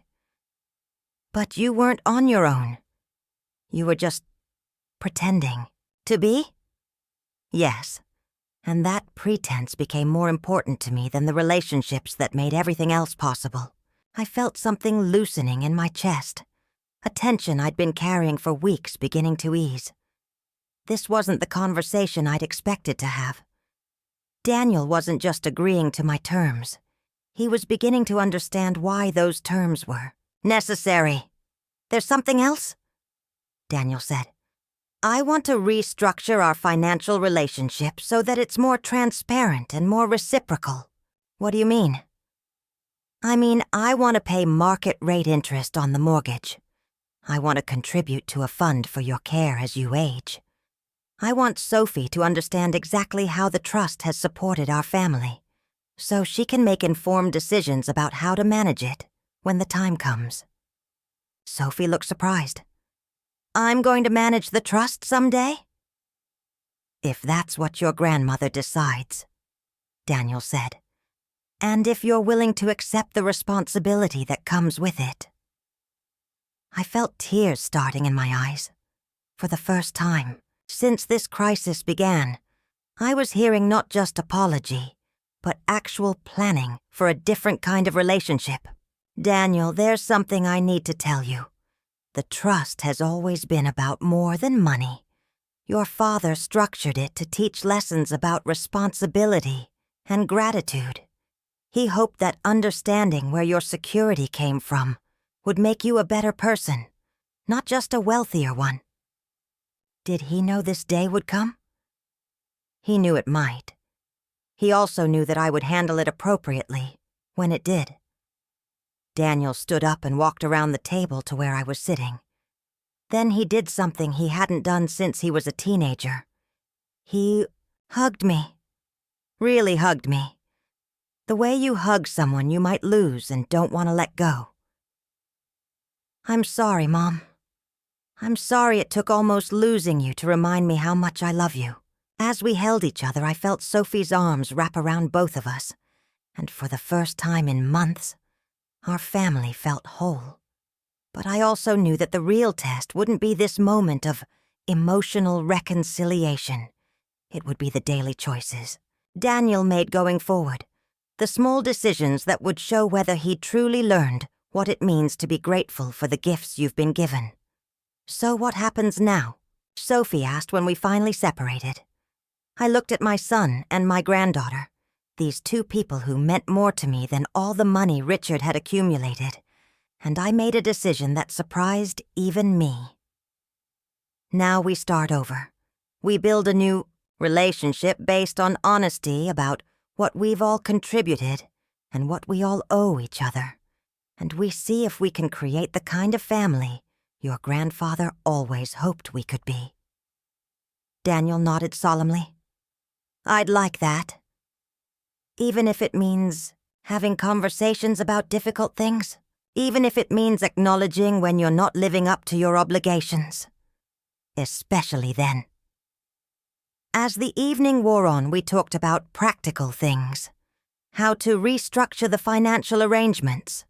But you weren't on your own. You were just pretending to be? Yes, and that pretense became more important to me than the relationships that made everything else possible. I felt something loosening in my chest, a tension I'd been carrying for weeks beginning to ease. This wasn't the conversation I'd expected to have. Daniel wasn't just agreeing to my terms. He was beginning to understand why those terms were necessary. There's something else? Daniel said. I want to restructure our financial relationship so that it's more transparent and more reciprocal. What do you mean? I mean, I want to pay market rate interest on the mortgage. I want to contribute to a fund for your care as you age. I want Sophie to understand exactly how the trust has supported our family, so she can make informed decisions about how to manage it when the time comes. Sophie looked surprised. I'm going to manage the trust someday? If that's what your grandmother decides, Daniel said, and if you're willing to accept the responsibility that comes with it. I felt tears starting in my eyes. For the first time, since this crisis began, I was hearing not just apology, but actual planning for a different kind of relationship. Daniel, there's something I need to tell you. The trust has always been about more than money. Your father structured it to teach lessons about responsibility and gratitude. He hoped that understanding where your security came from would make you a better person, not just a wealthier one. Did he know this day would come? He knew it might. He also knew that I would handle it appropriately when it did. Daniel stood up and walked around the table to where I was sitting. Then he did something he hadn't done since he was a teenager. He hugged me. Really hugged me. The way you hug someone you might lose and don't want to let go. I'm sorry, Mom. I'm sorry it took almost losing you to remind me how much I love you. As we held each other, I felt Sophie's arms wrap around both of us, and for the first time in months, our family felt whole. But I also knew that the real test wouldn't be this moment of emotional reconciliation. It would be the daily choices Daniel made going forward, the small decisions that would show whether he'd truly learned what it means to be grateful for the gifts you've been given. So what happens now? Sophie asked when we finally separated. I looked at my son and my granddaughter, these two people who meant more to me than all the money Richard had accumulated, and I made a decision that surprised even me. Now we start over. We build a new relationship based on honesty about what we've all contributed and what we all owe each other. And we see if we can create the kind of family your grandfather always hoped we could be. Daniel nodded solemnly. I'd like that. Even if it means having conversations about difficult things. even if it means acknowledging when you're not living up to your obligations. Especially then. As the evening wore on, we talked about practical things. How to restructure the financial arrangements.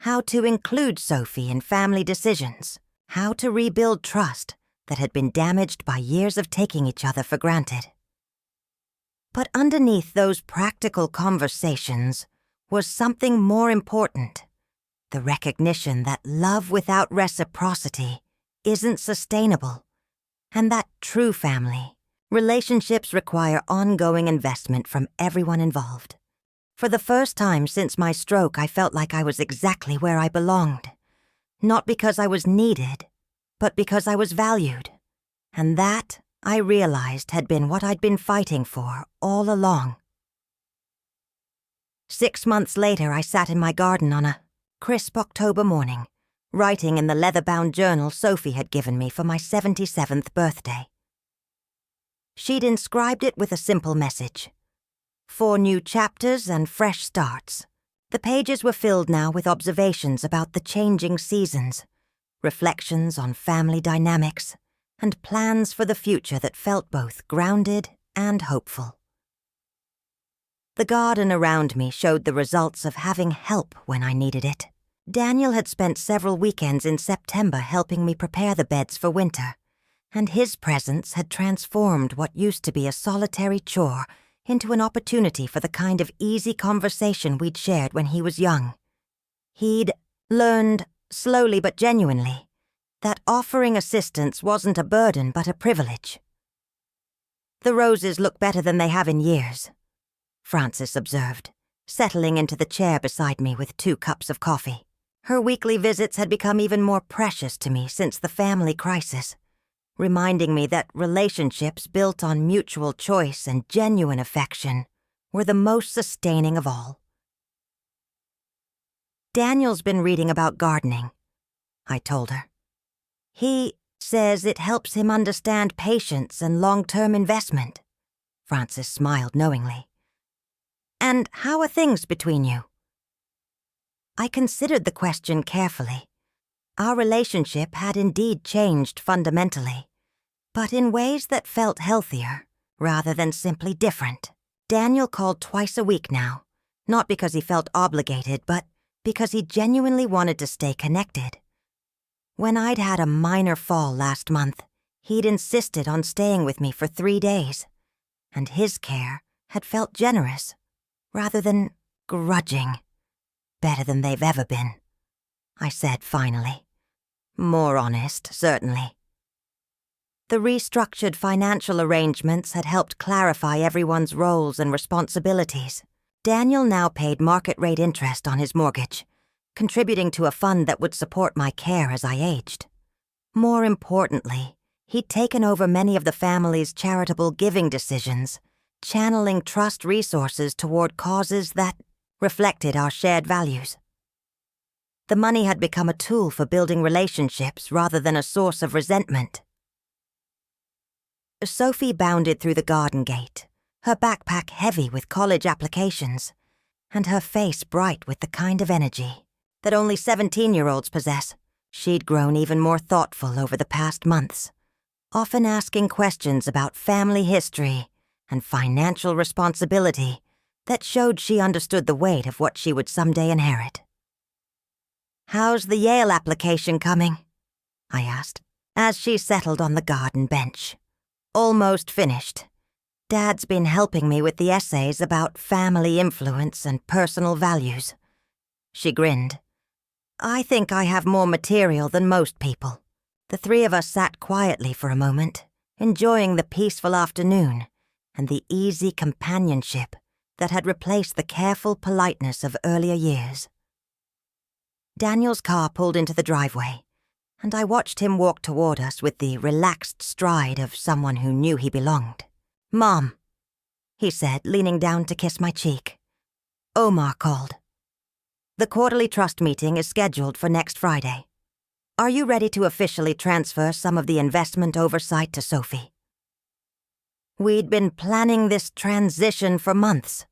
How to include Sophie in family decisions. How to rebuild trust that had been damaged by years of taking each other for granted. But underneath those practical conversations was something more important. The recognition that love without reciprocity isn't sustainable, and that true family, relationships require ongoing investment from everyone involved. For the first time since my stroke, I felt like I was exactly where I belonged. Not because I was needed, but because I was valued. And that, I realized, had been what I'd been fighting for all along. 6 months later, I sat in my garden on a crisp October morning, writing in the leather-bound journal Sophie had given me for my 77th birthday. She'd inscribed it with a simple message: 4 new chapters and fresh starts. The pages were filled now with observations about the changing seasons, reflections on family dynamics, and plans for the future that felt both grounded and hopeful. The garden around me showed the results of having help when I needed it. Daniel had spent several weekends in September helping me prepare the beds for winter, and his presence had transformed what used to be a solitary chore into an opportunity for the kind of easy conversation we'd shared when he was young. He'd learned, slowly but genuinely, that offering assistance wasn't a burden but a privilege. "The roses look better than they have in years," Frances observed, settling into the chair beside me with 2 cups of coffee. Her weekly visits had become even more precious to me since the family crisis, reminding me that relationships built on mutual choice and genuine affection were the most sustaining of all. "Daniel's been reading about gardening," I told her. "He says it helps him understand patience and long-term investment." Frances smiled knowingly. "And how are things between you?" I considered the question carefully. Our relationship had indeed changed fundamentally, but in ways that felt healthier rather than simply different. Daniel called twice a week now, not because he felt obligated, but because he genuinely wanted to stay connected. When I'd had a minor fall last month, he'd insisted on staying with me for 3 days, and his care had felt generous rather than grudging. "Better than they've ever been," I said finally. "More honest, certainly." The restructured financial arrangements had helped clarify everyone's roles and responsibilities. Daniel now paid market-rate interest on his mortgage, contributing to a fund that would support my care as I aged. More importantly, he'd taken over many of the family's charitable giving decisions, channeling trust resources toward causes that reflected our shared values. The money had become a tool for building relationships rather than a source of resentment. Sophie bounded through the garden gate, her backpack heavy with college applications, and her face bright with the kind of energy that only 17-year-olds possess. She'd grown even more thoughtful over the past months, often asking questions about family history and financial responsibility that showed she understood the weight of what she would someday inherit. "How's the Yale application coming?" I asked, as she settled on the garden bench. "Almost finished. Dad's been helping me with the essays about family influence and personal values." She grinned. "I think I have more material than most people." The 3 of us sat quietly for a moment, enjoying the peaceful afternoon and the easy companionship that had replaced the careful politeness of earlier years. Daniel's car pulled into the driveway, and I watched him walk toward us with the relaxed stride of someone who knew he belonged. "Mom," he said, leaning down to kiss my cheek. "Omar called. The quarterly trust meeting is scheduled for next Friday. Are you ready to officially transfer some of the investment oversight to Sophie?" We'd been planning this transition for months.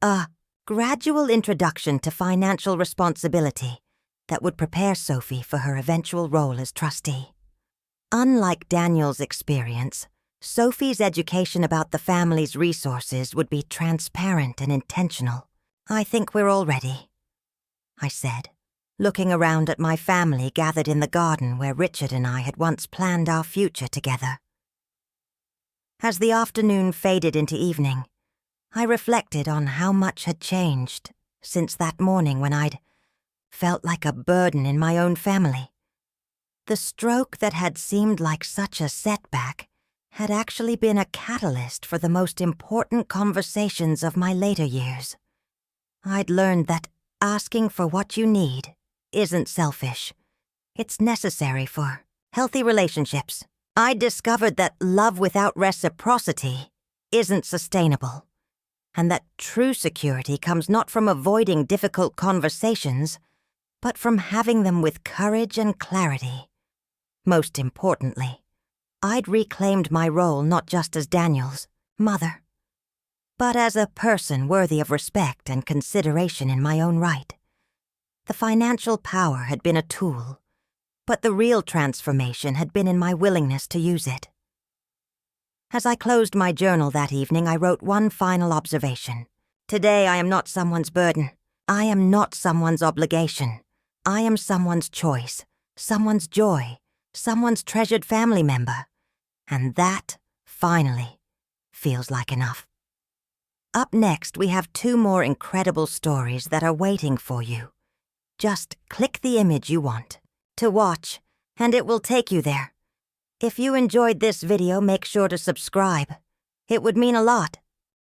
A gradual introduction to financial responsibility that would prepare Sophie for her eventual role as trustee. Unlike Daniel's experience, Sophie's education about the family's resources would be transparent and intentional. "I think we're all ready," I said, looking around at my family gathered in the garden where Richard and I had once planned our future together. As the afternoon faded into evening, I reflected on how much had changed since that morning when I'd felt like a burden in my own family. The stroke that had seemed like such a setback had actually been a catalyst for the most important conversations of my later years. I'd learned that asking for what you need isn't selfish. It's necessary for healthy relationships. I discovered that love without reciprocity isn't sustainable, and that true security comes not from avoiding difficult conversations, but from having them with courage and clarity. Most importantly, I'd reclaimed my role not just as Daniel's mother, but as a person worthy of respect and consideration in my own right. The financial power had been a tool, but the real transformation had been in my willingness to use it. As I closed my journal that evening, I wrote one final observation. Today I am not someone's burden. I am not someone's obligation. I am someone's choice, someone's joy, someone's treasured family member. And that, finally, feels like enough. Up next, we have 2 more incredible stories that are waiting for you. Just click the image you want to watch, and it will take you there. If you enjoyed this video, make sure to subscribe. It would mean a lot.